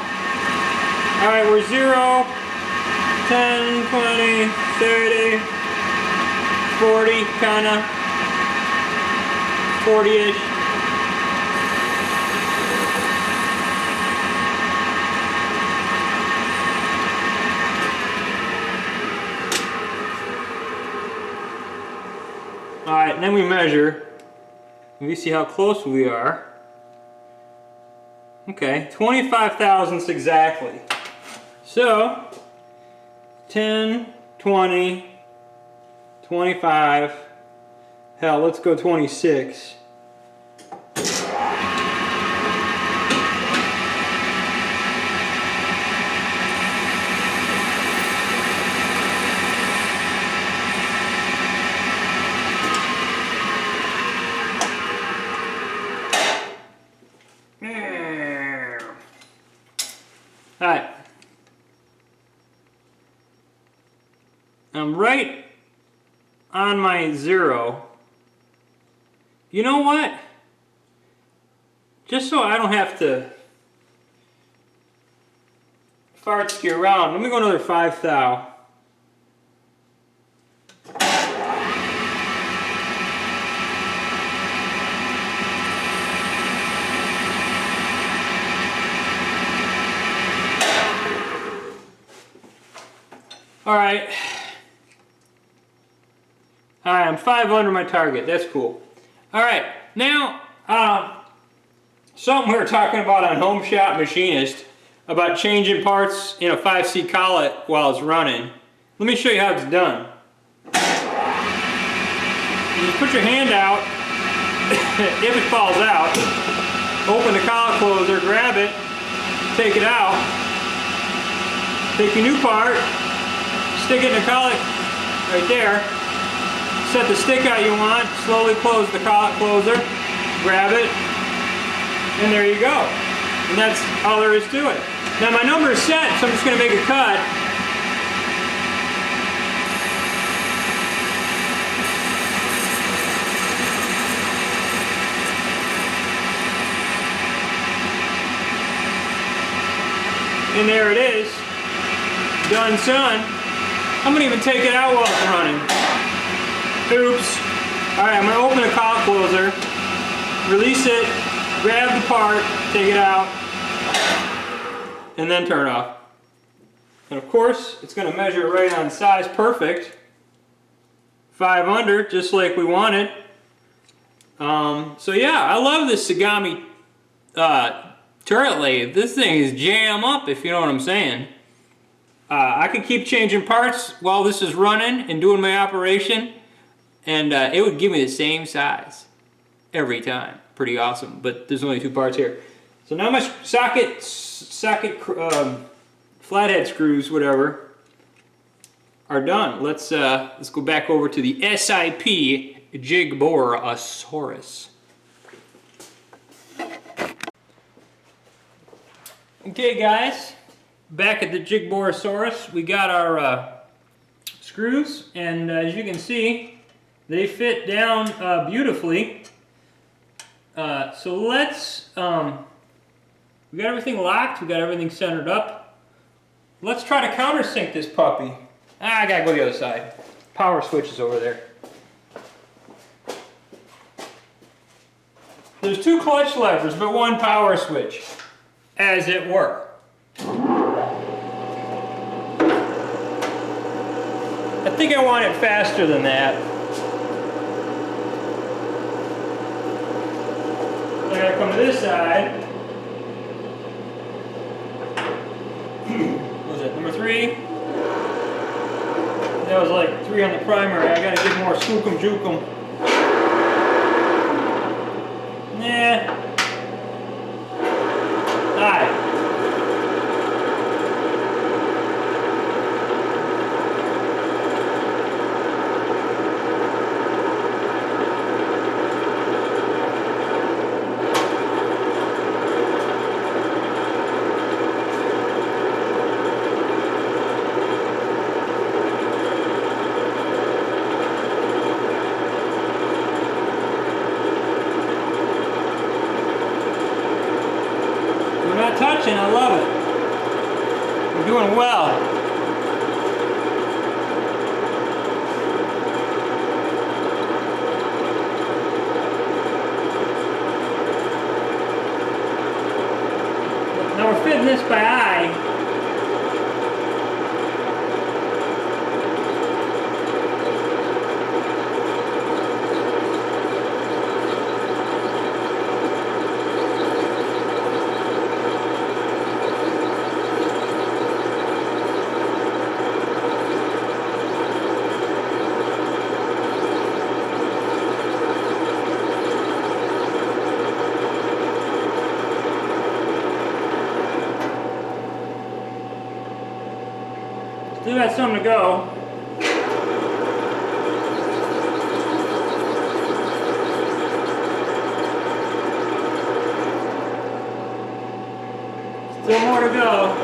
Alright, we're 0, 10, 20, 30, 40, kinda. 40-ish. Alright, and then we measure. We see how close we are. Okay, 25 thousandths exactly. So, 10, 20, 25, hell, let's go 26. Alright. I'm right on my 0. You know what? Just so I don't have to fart ski around, let me go another 5 thou. All right. All right, I'm 5 under my target. That's cool. All right, now something we were talking about on Home Shop Machinist about changing parts in a 5C collet while it's running. Let me show you how it's done. You just put your hand out. If it falls out, open the collet closer, grab it, take it out, take your new part, stick it in the collet right there, set the stick out you want, slowly close the collet closer, grab it, and there you go. And that's all there is to it. Now my number is set, so I'm just going to make a cut. And there it is. Done, son. I'm gonna even take it out while it's running. Oops. Alright, I'm gonna open the collet closer, release it, grab the part, take it out, and then turn it off. And of course, it's gonna measure right on size, perfect. 5 under, just like we wanted. So yeah, I love this Sagami turret lathe. This thing is jam up, if you know what I'm saying. I could keep changing parts while this is running and doing my operation, and it would give me the same size every time. Pretty awesome, but there's only 2 parts here. So now my socket flathead screws, whatever, are done. Let's go back over to the SIP Jigborosaurus. Okay guys, back at the Jigborosaurus, we got our screws, and as you can see, they fit down beautifully. So let's, we got everything locked, we got everything centered up. Let's try to countersink this puppy. I gotta go the other side. Power switch is over there. There's 2 clutch levers, but 1 power switch, as it were. I think I want it faster than that. I gotta come to this side. What was it, number 3? That was like 3 on the primary. I gotta get more skookum jookum. Nah. Alright. Touching, I love it. We're doing well. Now we're fitting this by eye. Still got some to go. Still more to go.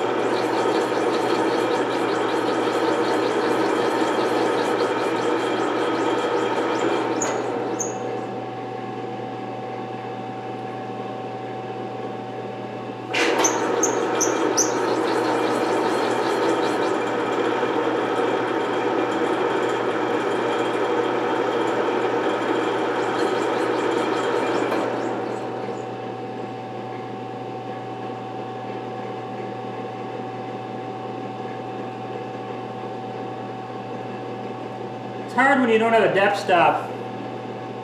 It's hard when you don't have a depth stop.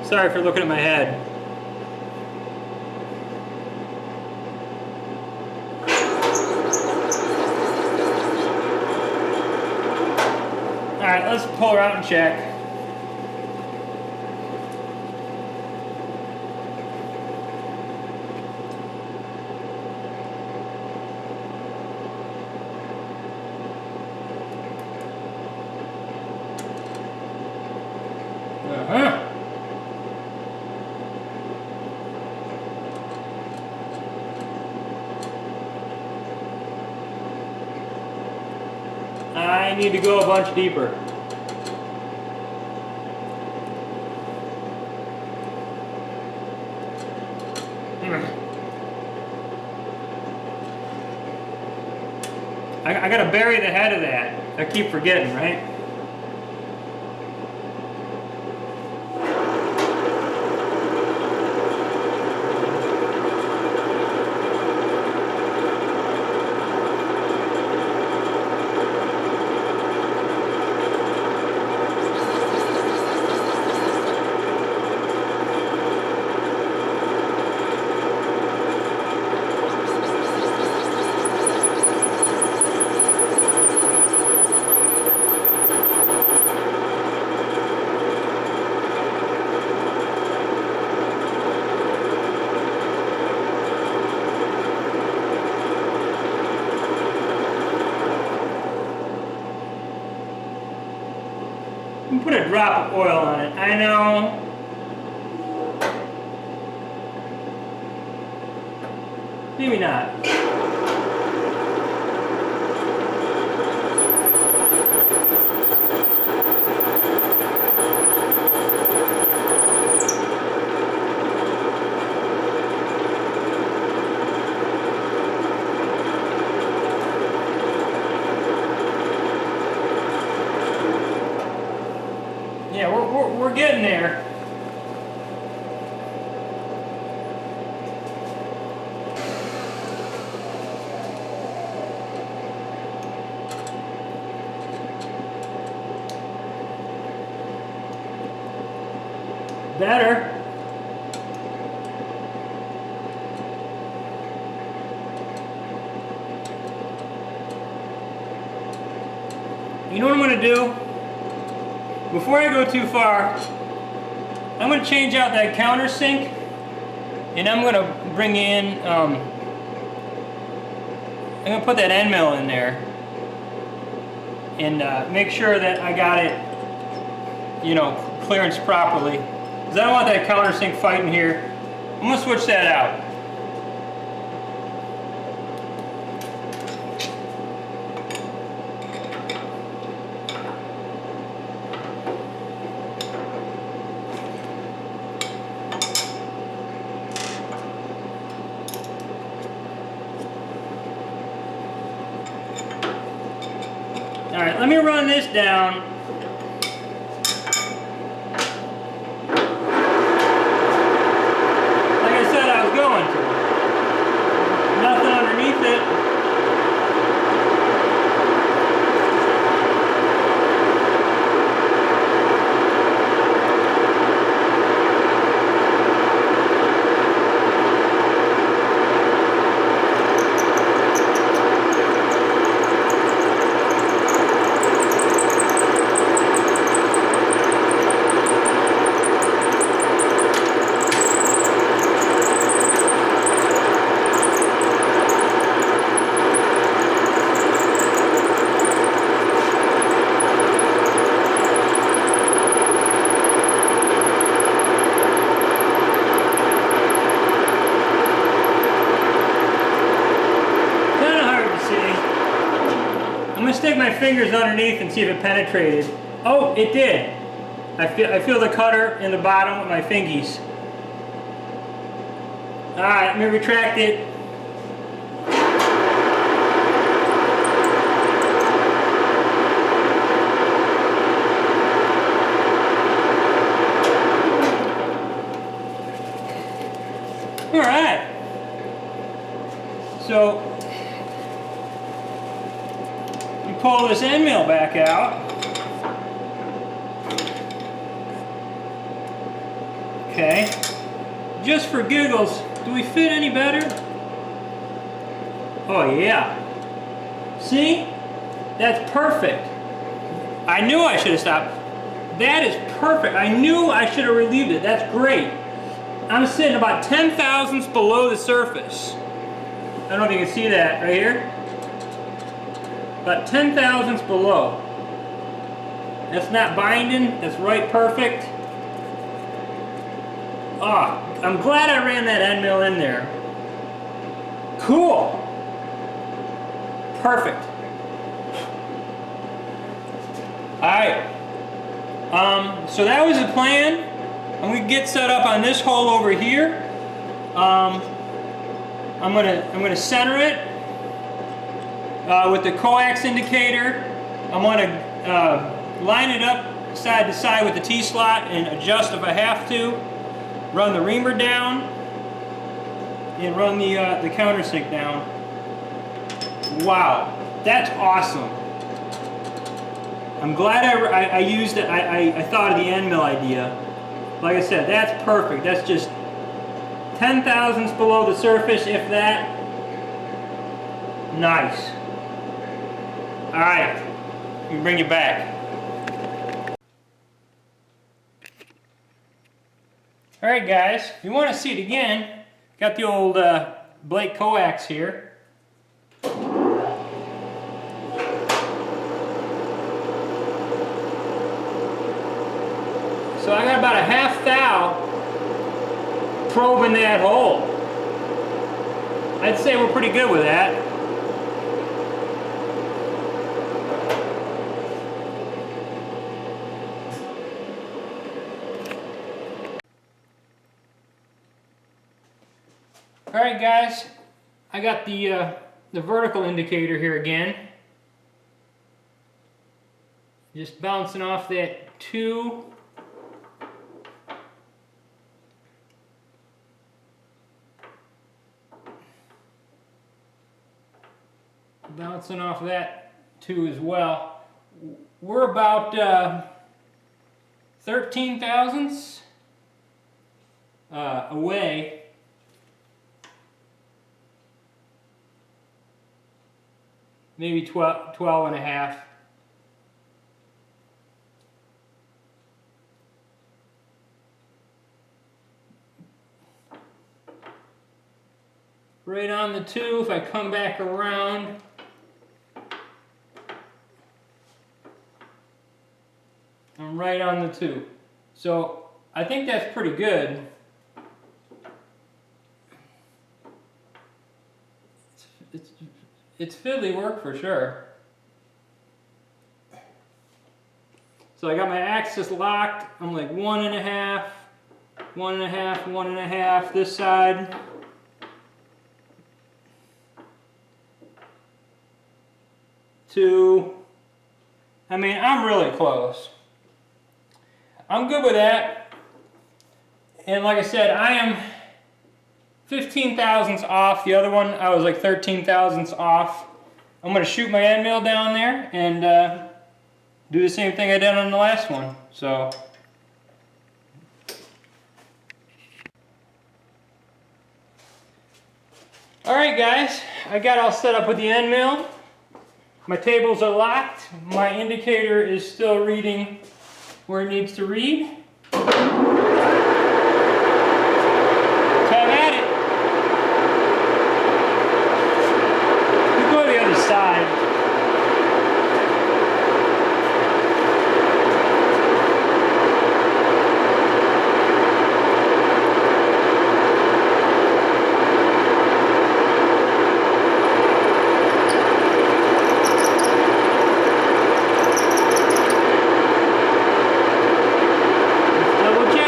Sorry for looking at my head. Alright, let's pull her out and check. Uh-huh. I need to go a bunch deeper. I gotta bury the head of that. I keep forgetting, right? Put a drop of oil on it. I know. Maybe not. Yeah, we're getting there. Better. You know what I'm going to do? Before I go too far, I'm going to change out that countersink, and I'm going to bring in, I'm going to put that end mill in there, and make sure that I got it, you know, clearance properly, because I don't want that countersink fighting here. I'm going to switch that out. Alright, let me run this down. Like I said, I was going to. Nothing underneath it. Stick my fingers underneath and see if it penetrated. Oh, it did. I feel the cutter in the bottom with my fingies. Alright, let me retract it. Alright. So pull this end mill back out. Okay. Just for giggles, do we fit any better? Oh yeah. See? That's perfect. I knew I should have stopped. That is perfect. I knew I should have relieved it. That's great. I'm sitting about 10 thousandths below the surface. I don't know if you can see that right here. About 10 thousandths below. That's not binding. That's right perfect. Oh, I'm glad I ran that end mill in there. Cool. Perfect. Alright. So that was the plan. I'm going to get set up on this hole over here. I'm gonna center it with the coax indicator. I'm going to line it up side to side with the T-slot and adjust if I have to. Run the reamer down and run the countersink down. Wow, that's awesome. I'm glad I used it. I thought of the end mill idea. Like I said, that's perfect. That's just 10 thousandths below the surface, if that. Nice. All right, we can bring you back. All right, guys, if you want to see it again, got the old Blake coax here. So I got about a half thou probing that hole. I'd say we're pretty good with that. All right, guys, I got the vertical indicator here again. Just bouncing off that 2. Bouncing off that 2 as well. We're about 13 thousandths away. Maybe 12 and a half. Right on the 2, if I come back around. I'm right on the 2. So I think that's pretty good. It's fiddly work for sure. So I got my axis locked. I'm like 1.5, 1.5, 1.5 this side. Two. I mean, I'm really close. I'm good with that. And like I said, I am 15 thousandths off. The other one, I was like 13 thousandths off. I'm going to shoot my end mill down there and do the same thing I did on the last one. So, alright guys, I got all set up with the end mill. My tables are locked. My indicator is still reading where it needs to read. Double check.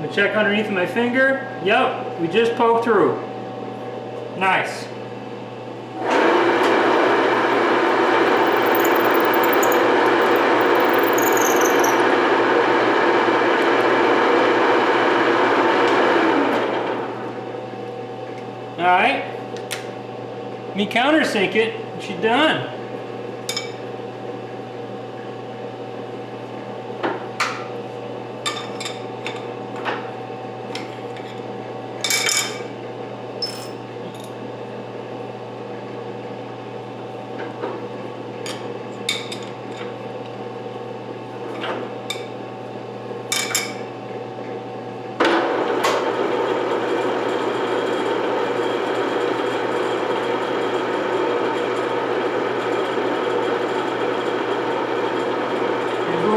I check underneath my finger. Yep, we just poked through. Nice. Alright. Me countersink it, and she's done.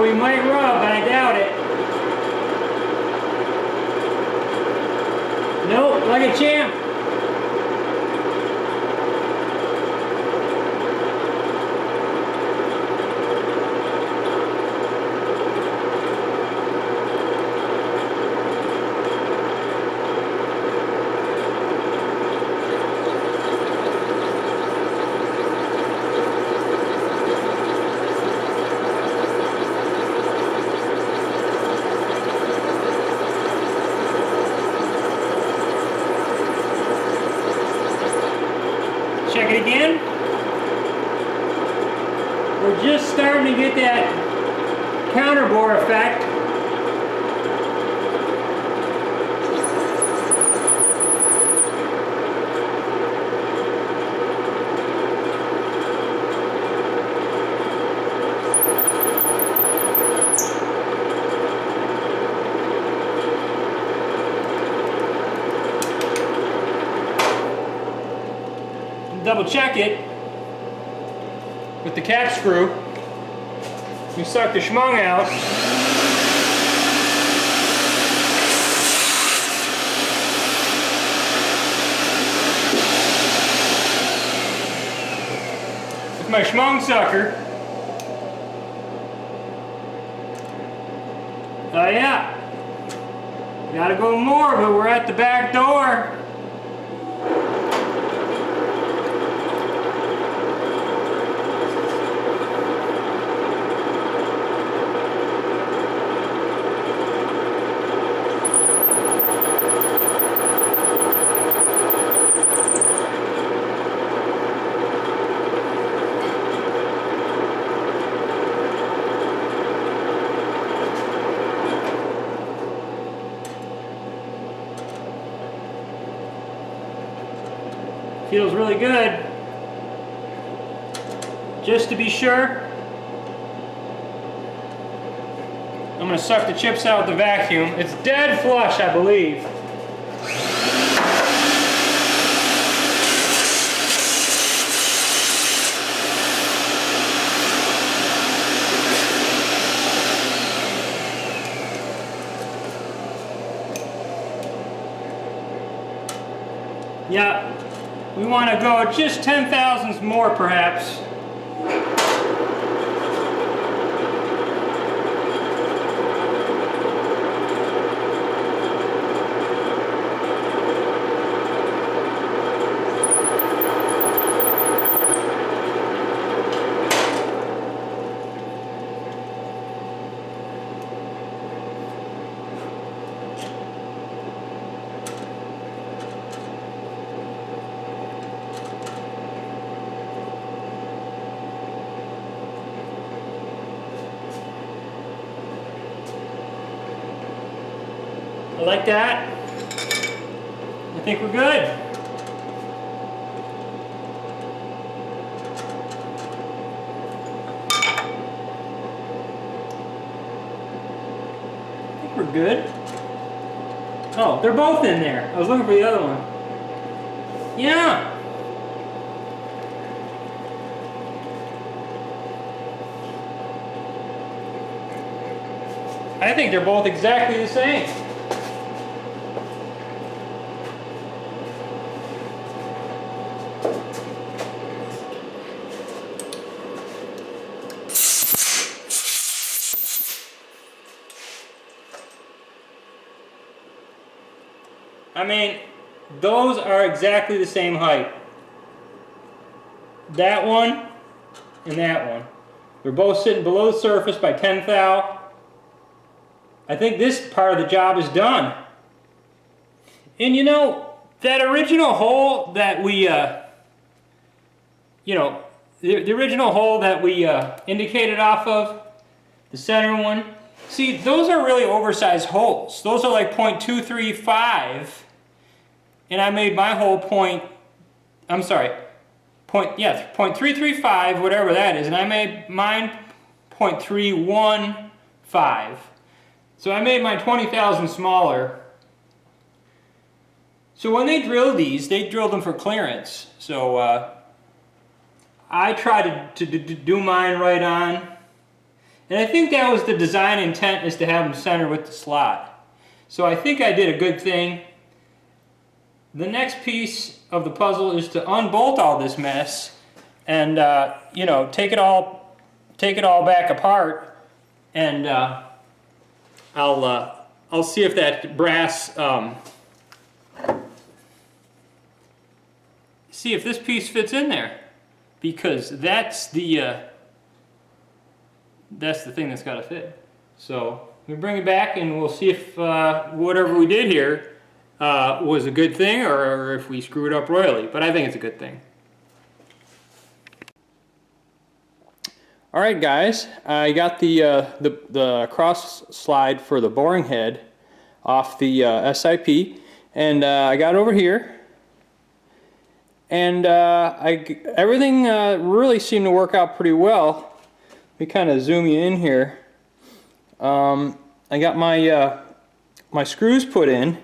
We might rub, but I doubt it. Nope, like a champ. Check it again. We're just starting to get that counter bore effect. Double check it with the cap screw. We suck the schmung out. With my schmung sucker. Oh yeah. Gotta go more, but we're at the back door. Feels really good. Just to be sure, I'm going to suck the chips out with the vacuum. It's dead flush, I believe. Yeah. We want to go just 10 thousandths more, perhaps. I like that. I think we're good. I think we're good. Oh, they're both in there. I was looking for the other one. Yeah. I think they're both exactly the same. I mean, those are exactly the same height. That one and that one. They're both sitting below the surface by 10 thou. I think this part of the job is done. And you know, that original hole that we, the original hole that we indicated off of, the center one, see, those are really oversized holes. Those are like 0.235, and I made my hole 0.335, whatever that is, and I made mine 0.315. So I made mine 20 thousandths smaller. So when they drill these, they drill them for clearance. So I tried to do mine right on. And I think that was the design intent, is to have them centered with the slot. So I think I did a good thing. The next piece of the puzzle is to unbolt all this mess and take it all back apart, and I'll see if that brass see if this piece fits in there, because that's the thing that's got to fit. So we bring it back and we'll see if whatever we did here was a good thing, or if we screwed up royally. But I think it's a good thing. All right, guys, I got the cross slide for the boring head off the SIP, and I got over here, and everything really seemed to work out pretty well. Let me kind of zoom you in here. I got my my screws put in.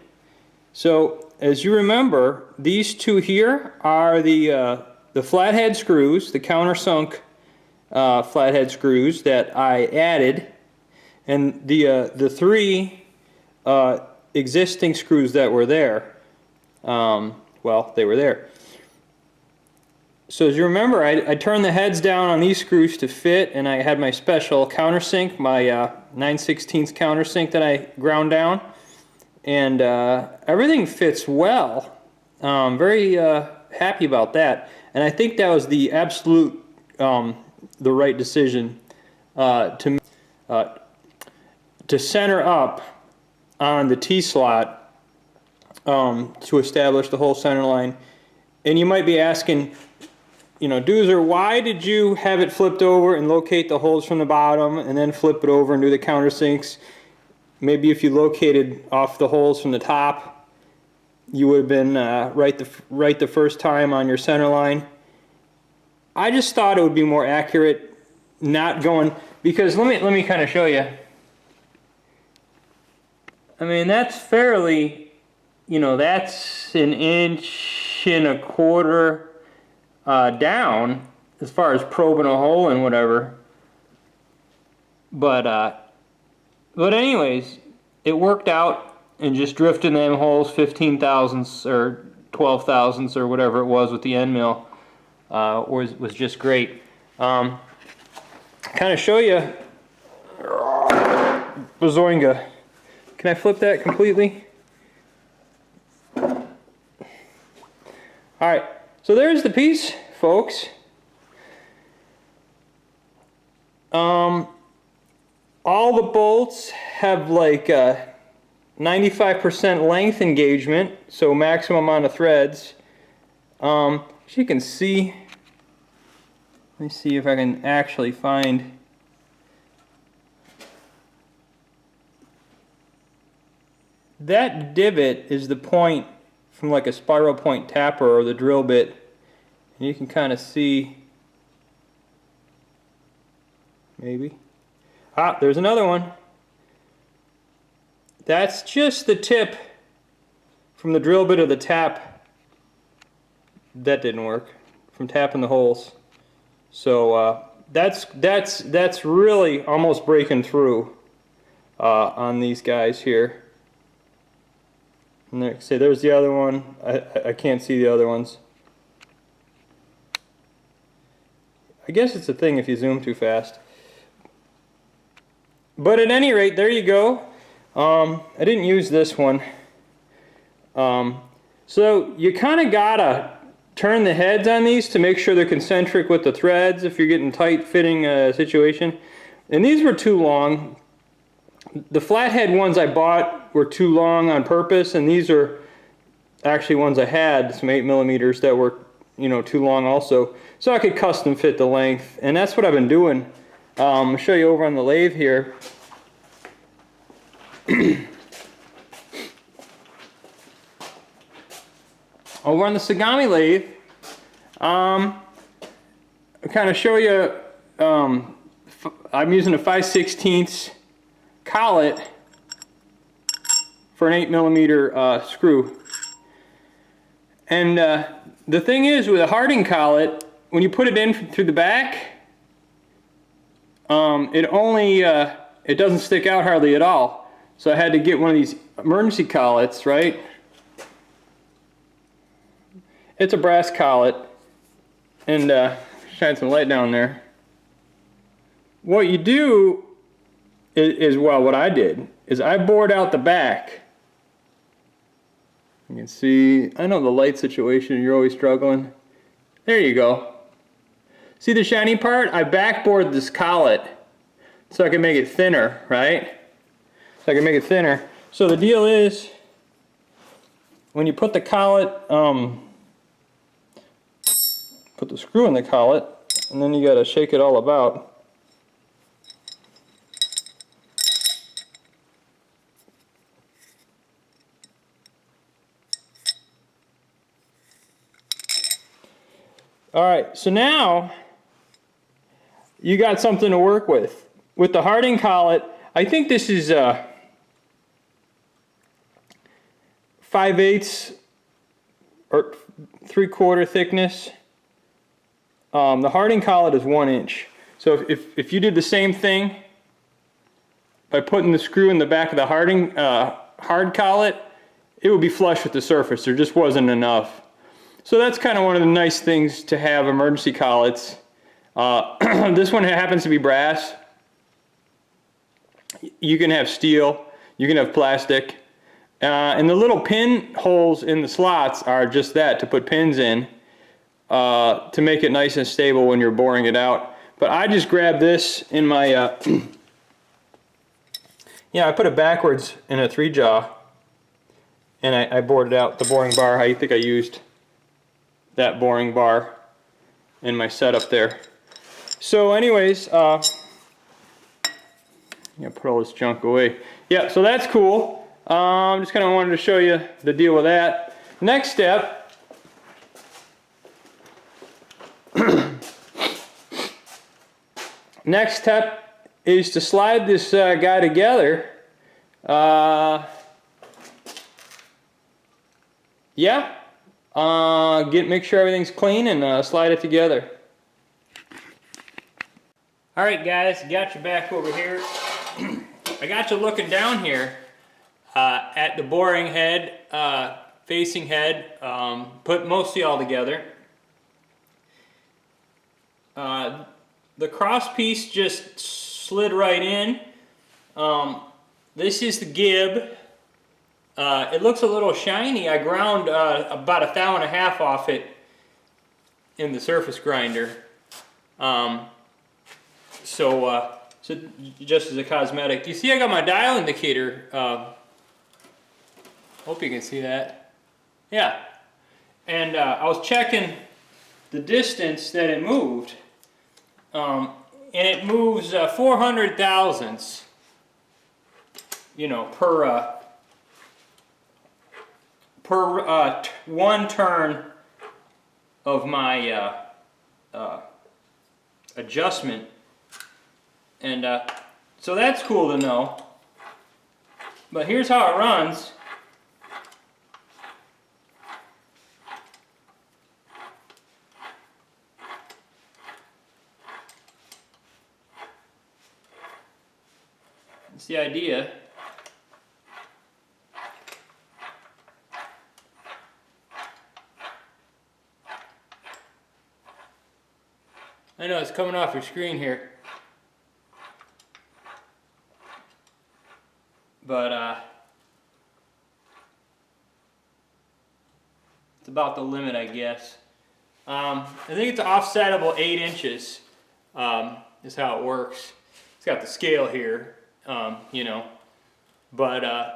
So as you remember, these two here are the flathead screws, the countersunk flathead screws that I added, and the three existing screws that were there. Well, they were there. So as you remember, I turned the heads down on these screws to fit, and I had my special countersink, my 9/16 countersink that I ground down, and everything fits well. Very happy about that, and I think that was the absolute the right decision to center up on the T-slot to establish the whole center line. And you might be asking, Doozer, why did you have it flipped over and locate the holes from the bottom and then flip it over and do the countersinks? Maybe if you located off the holes from the top, you would have been right the first time on your center line. I just thought it would be more accurate not going, because let me kind of show you. I mean, that's fairly, that's 1.25 inches down as far as probing a hole and whatever. But anyways, it worked out, and just drifting them holes 15 thousandths or 12 thousandths or whatever it was with the end mill was just great. Kind of show you Bazoinga. Can I flip that completely? Alright, so there's the piece, folks. All the bolts have like 95% length engagement, so maximum amount of threads. As you can see, let me see if I can actually find. That divot is the point from like a spiral point tapper or the drill bit, and you can kind of see, maybe. Ah, there's another one. That's just the tip from the drill bit of the tap. That didn't work, from tapping the holes. So that's really almost breaking through on these guys here. And there, say there's the other one. I can't see the other ones. I guess it's a thing if you zoom too fast. But at any rate, there you go. I didn't use this one. So you kind of gotta turn the heads on these to make sure they're concentric with the threads if you're getting tight fitting situation. And these were too long. The flathead ones I bought were too long on purpose, and these are actually ones I had, some 8mm that were, you know, too long also. So I could custom fit the length, and that's what I've been doing. I'll show you over on the lathe here. Over on the Sagami lathe, I'll kind of show you, I'm using a 5/16 collet for an 8mm screw. And the thing is, with a Harding collet, when you put it in through the back, it doesn't stick out hardly at all. So I had to get one of these emergency collets, right? It's a brass collet, and shine some light down there. What you do is, well, what I did is I bored out the back. You can see, I know the light situation, you're always struggling. There you go. See the shiny part? I backbored this collet so I can make it thinner, right? So I can make it thinner. So the deal is, when you put the collet, put the screw in the collet, and then you gotta shake it all about. Alright, so now you got something to work with. With the Harding collet, I think this is 5/8 or 3/4 thickness. The Harding collet is 1 inch. So if you did the same thing by putting the screw in the back of the Harding hard collet, it would be flush with the surface. There just wasn't enough. So that's kind of one of the nice things to have emergency collets. This one happens to be brass. You can have steel, you can have plastic. And the little pin holes in the slots are just that, to put pins in. To make it nice and stable when you're boring it out. But I just grabbed this in my, yeah, I put it backwards in a 3-jaw, and I bored it out, the boring bar. I think I used that boring bar in my setup there. So anyways, I'm gonna put all this junk away. Yeah, so that's cool. Just kind of wanted to show you the deal with that. Next step, next step is to slide this guy together. Yeah, make sure everything's clean and slide it together. All right, guys, got you back over here. I got you looking down here at the boring head, facing head, put mostly all together. The cross piece just slid right in. This is the gib. It looks a little shiny. I ground about 1.5 thou off it in the surface grinder. So just as a cosmetic. You see I got my dial indicator. Hope you can see that. Yeah. And I was checking the distance that it moved. And it moves 400 thousandths, you know, per one turn of my adjustment. And so that's cool to know. But here's how it runs. That's the idea. I know it's coming off your screen here. But It's about the limit, I guess. I think it's offsetable 8 inches, is how it works. It's got the scale here, you know, but I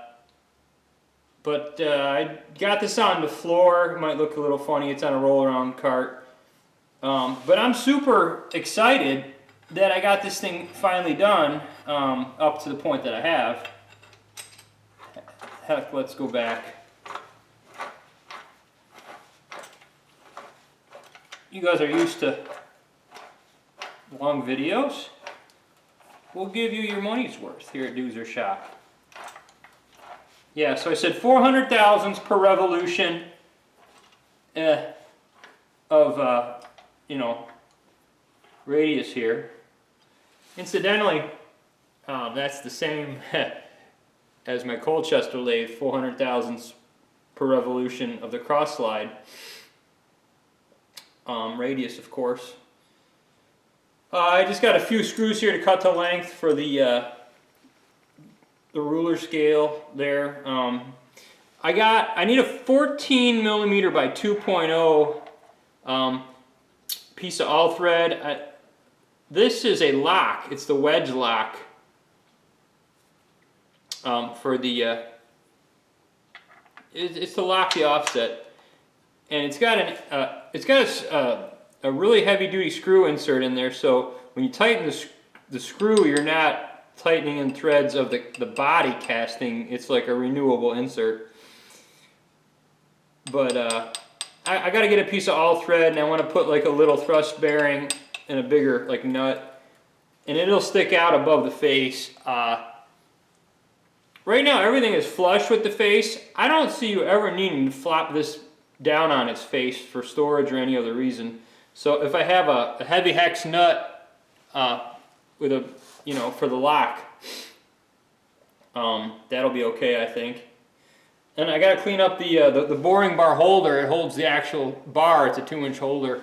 got this on the floor. It might look a little funny. It's on a roll-around cart. But I'm super excited that I got this thing finally done, up to the point that I have. Heck, let's go back. You guys are used to long videos. We'll give you your money's worth here at Doozer Shop. Yeah, so I said 400 thousandths per revolution of, you know, radius here. Incidentally, that's the same as my Colchester lathe, 400 thousandths per revolution of the cross slide. Radius, of course. I just got a few screws here to cut to length for the ruler scale there. I need a 14 millimeter by 2.0 piece of all thread. This is a lock. It's the wedge lock for the. It's to lock the offset, and it's got a really heavy duty screw insert in there. So when you tighten the screw, you're not tightening in threads of the body casting. It's like a renewable insert. But I got to get a piece of all thread, and I want to put like a little thrust bearing and a bigger like nut, and it'll stick out above the face. Right now everything is flush with the face. I don't see you ever needing to flop this down on its face for storage or any other reason. So if I have a heavy hex nut with a, you know, for the lock, that'll be okay, I think. And I got to clean up the boring bar holder. It holds the actual bar. It's a 2-inch holder.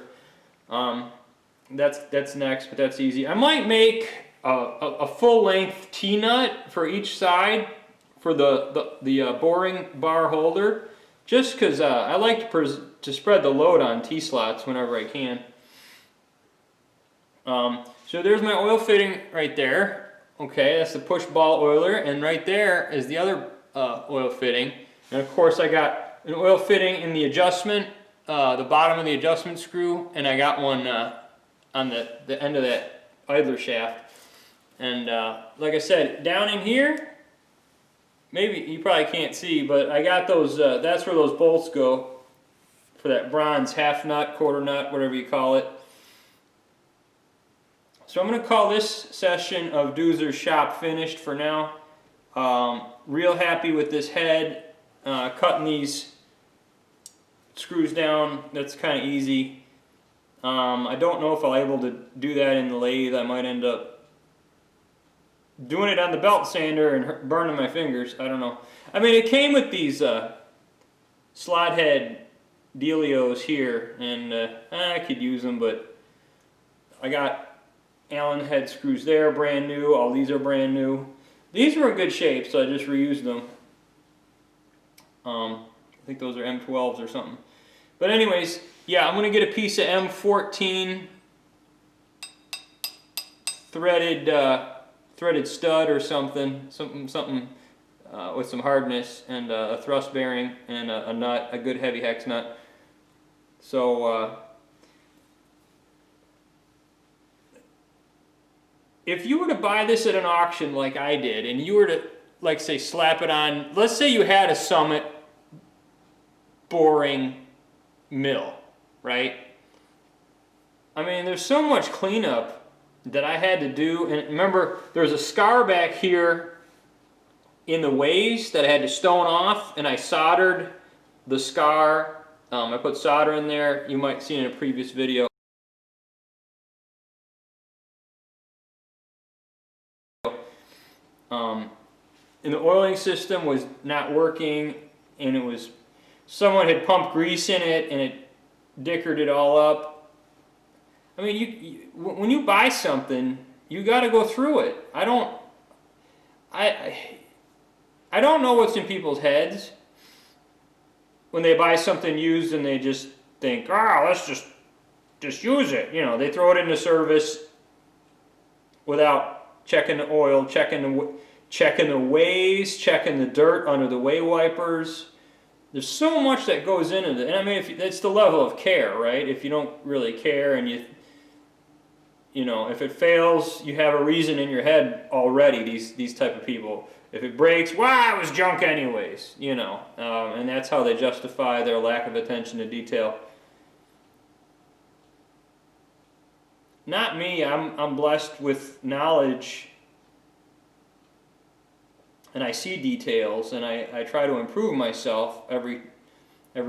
That's next, but that's easy. I might make a full length T-nut for each side for the boring bar holder, just because I like to spread the load on T-slots whenever I can. So there's my oil fitting right there. Okay, that's the push ball oiler, and right there is the other oil fitting. And of course I got an oil fitting in the adjustment, the bottom of the adjustment screw, and I got one on the end of that idler shaft. And like I said, down in here, maybe you probably can't see, but I got those, that's where those bolts go for that bronze half nut, quarter nut, whatever you call it. So I'm going to call this session of Doozer Shop finished for now. Real happy with this head. Cutting these screws down, that's kind of easy. I don't know if I'll be able to do that in the lathe. I might end up doing it on the belt sander and burning my fingers. I don't know. I mean, it came with these slot head dealios here, and I could use them, but I got Allen head screws there, brand new. All these are brand new. These were in good shape, so I just reused them. I think those are M12s or something. But anyways, yeah, I'm going to get a piece of M14 threaded stud or something with some hardness, and a thrust bearing and a nut, a good heavy hex nut. So if you were to buy this at an auction like I did, and you were to, like, say, slap it on, let's say you had a Summit boring mill, right? I mean, there's so much cleanup that I had to do. And remember, there's a scar back here in the ways that I had to stone off, and I soldered the scar. I put solder in there. You might see it in a previous video. And the oiling system was not working, and it was, someone had pumped grease in it, and it dickered it all up. I mean, when you buy something, you got to go through it. I don't know what's in people's heads, when they buy something used and they just think, ah, let's just use it. You know, they throw it into service without checking the oil, checking the ways, checking the dirt under the way wipers. There's so much that goes into it. And I mean, it's the level of care, right? If you don't really care and you know, if it fails, you have a reason in your head already, these type of people. If it breaks, well, it was junk anyways, you know. And that's how they justify their lack of attention to detail. Not me. I'm blessed with knowledge, and I see details, and I try to improve myself every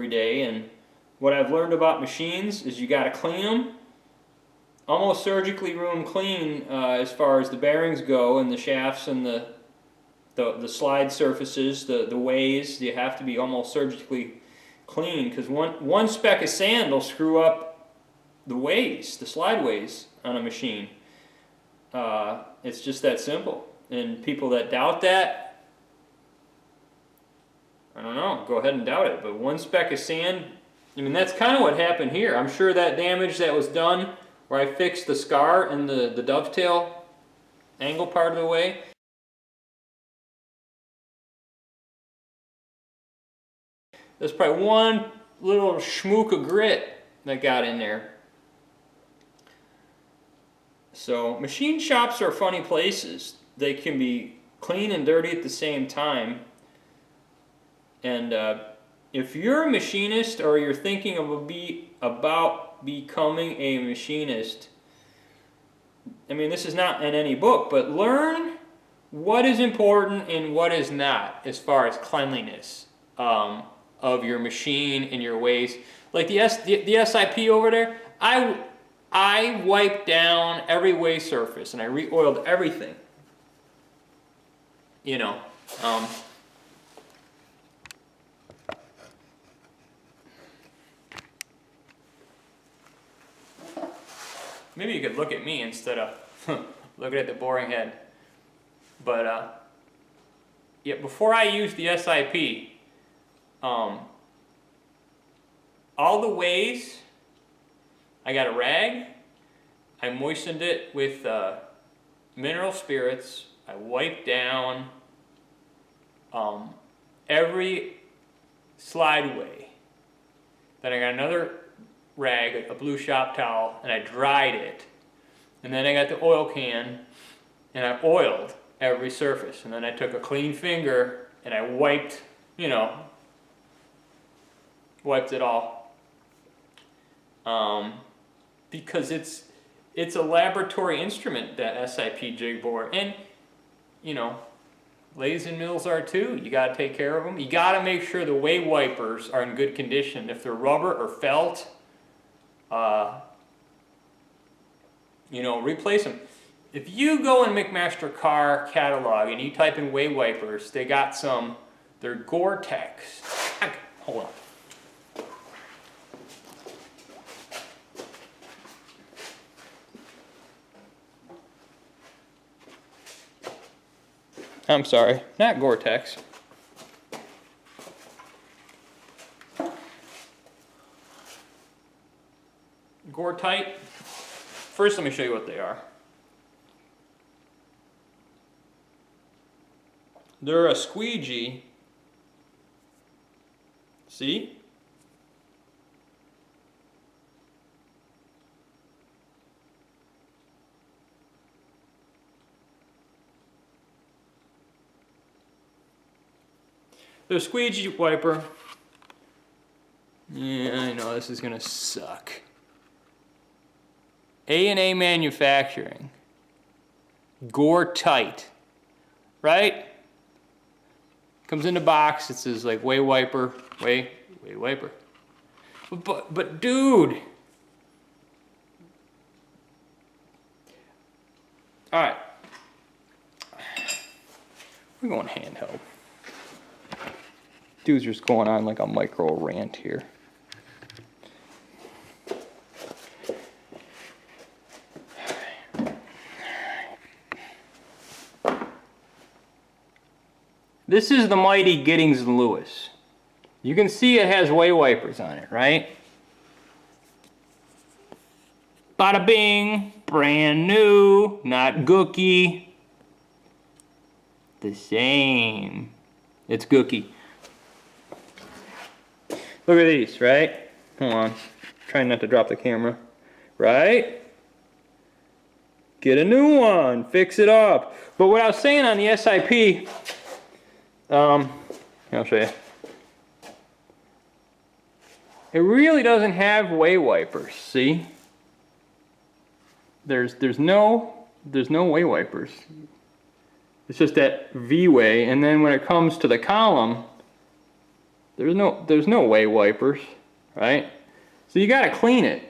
day. And what I've learned about machines is you got to clean them, almost surgically room clean as far as the bearings go, and the shafts and the slide surfaces, the ways. You have to be almost surgically clean, because one speck of sand will screw up the ways, the slide ways on a machine. It's just that simple. And people that doubt that, I don't know, go ahead and doubt it. But one speck of sand, I mean, that's kind of what happened here. I'm sure that damage that was done where I fixed the scar and the dovetail angle part of the way, there's probably one little schmook of grit that got in there. So machine shops are funny places. They can be clean and dirty at the same time. And if you're a machinist or you're thinking about becoming a machinist, I mean, this is not in any book, but learn what is important and what is not as far as cleanliness of your machine and your ways. Like the SIP over there, I wiped down every way surface and I re-oiled everything. You know, maybe you could look at me instead of looking at the boring head. But yeah, before I used the SIP, all the ways, I got a rag, I moistened it with mineral spirits, I wiped down every slideway. Then I got another rag, a blue shop towel, and I dried it. And then I got the oil can and I oiled every surface. And then I took a clean finger and I wiped, you know, wiped it all. Because it's a laboratory instrument, that SIP jig board. And, you know, lathes and mills are too. You got to take care of them. You got to make sure the way wipers are in good condition. If they're rubber or felt, you know, replace them. If you go in McMaster Car catalog and you type in way wipers, they got some, they're Gore-Tex. Hold on. I'm sorry, not Gore-Tex. Gore-Tight. First, let me show you what they are. They're a squeegee. See? They're a squeegee wiper. Yeah, I know this is gonna suck. A&A Manufacturing. Gore-Tight. Right? Comes in the box, it says like way wiper, way wiper. But dude. Alright. We're going handheld. Doozer's going on like a micro rant here. This is the mighty Giddings & Lewis. You can see it has way wipers on it, right? Bada bing, brand new, not gooky. The same. It's gooky. Look at these, right? Hold on. Trying not to drop the camera. Right? Get a new one. Fix it up. But what I was saying on the SIP, I'll show you. It really doesn't have way wipers. See? There's no way wipers. It's just that V-way, and then when it comes to the column, there's no way wipers, right? So you got to clean it.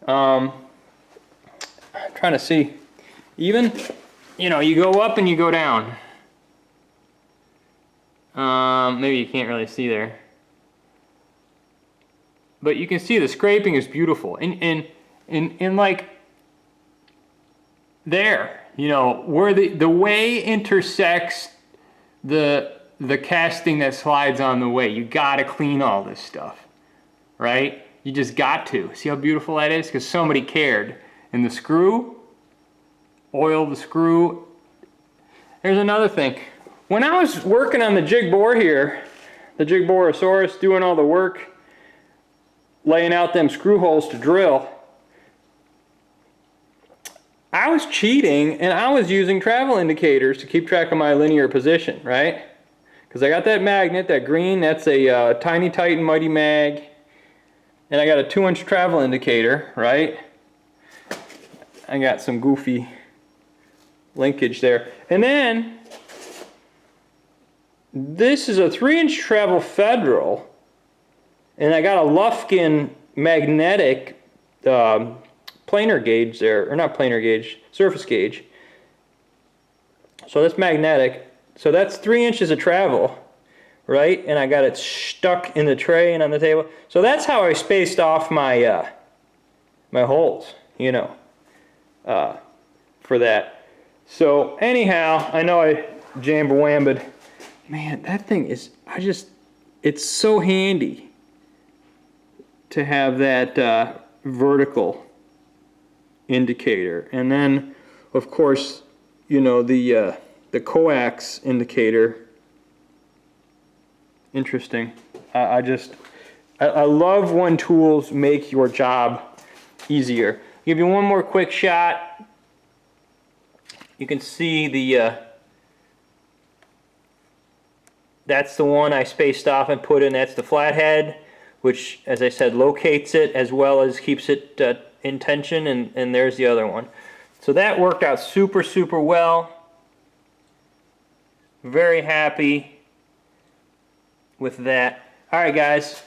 I'm trying to see. Even, you know, you go up and you go down. Maybe you can't really see there. But you can see the scraping is beautiful. And like there, you know, where the way intersects the casting that slides on the way. You gotta clean all this stuff, right? You just got to. See how beautiful that is? Because somebody cared. And the screw, oil the screw. There's another thing. When I was working on the jig bore here, the jig borosaurus, doing all the work, laying out them screw holes to drill, I was cheating and I was using travel indicators to keep track of my linear position, right? Because I got that magnet, that green, that's a Tiny Titan Mighty Mag, and I got a 2-inch travel indicator, right? I got some goofy linkage there. And then, this is a 3-inch travel Federal, and I got a Lufkin magnetic planar gauge there, or not planar gauge, surface gauge. So that's magnetic. So that's 3 inches of travel, right? And I got it stuck in the tray and on the table. So that's how I spaced off my my holes, you know, for that. So anyhow, I know I jamber-wambered. Man, that thing is, it's so handy to have that vertical indicator. And then, of course, you know, the coax indicator. Interesting. I love when tools make your job easier. Give you one more quick shot. You can see that's the one I spaced off and put in. That's the flathead, which, as I said, locates it as well as keeps it in tension, and there's the other one. So that worked out super, super well. Very happy with that. Alright guys,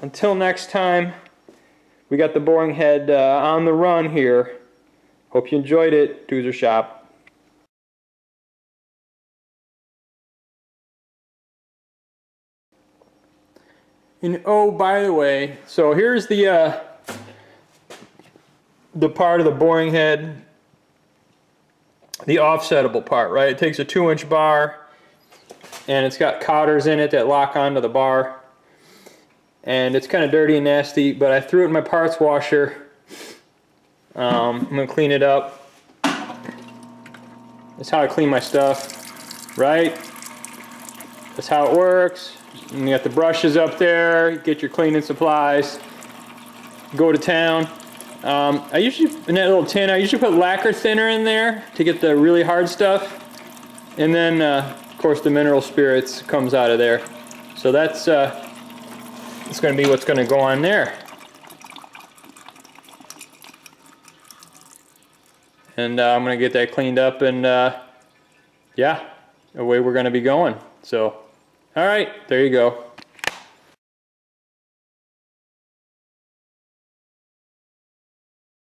until next time, we got the boring head on the run here. Hope you enjoyed it. Doozer Shop. And oh, by the way, so here's the part of the boring head, the offsetable part, right? It takes a 2-inch bar, and it's got cotters in it that lock onto the bar. And it's kind of dirty and nasty, but I threw it in my parts washer. I'm going to clean it up. That's how I clean my stuff, right? That's how it works. And you got the brushes up there, get your cleaning supplies, go to town. I usually, in that little tin, I usually put lacquer thinner in there to get the really hard stuff. And then, of course, the mineral spirits comes out of there. So that's it's going to be what's going to go on there. And I'm going to get that cleaned up, and yeah, away we're going to be going. So, all right, there you go.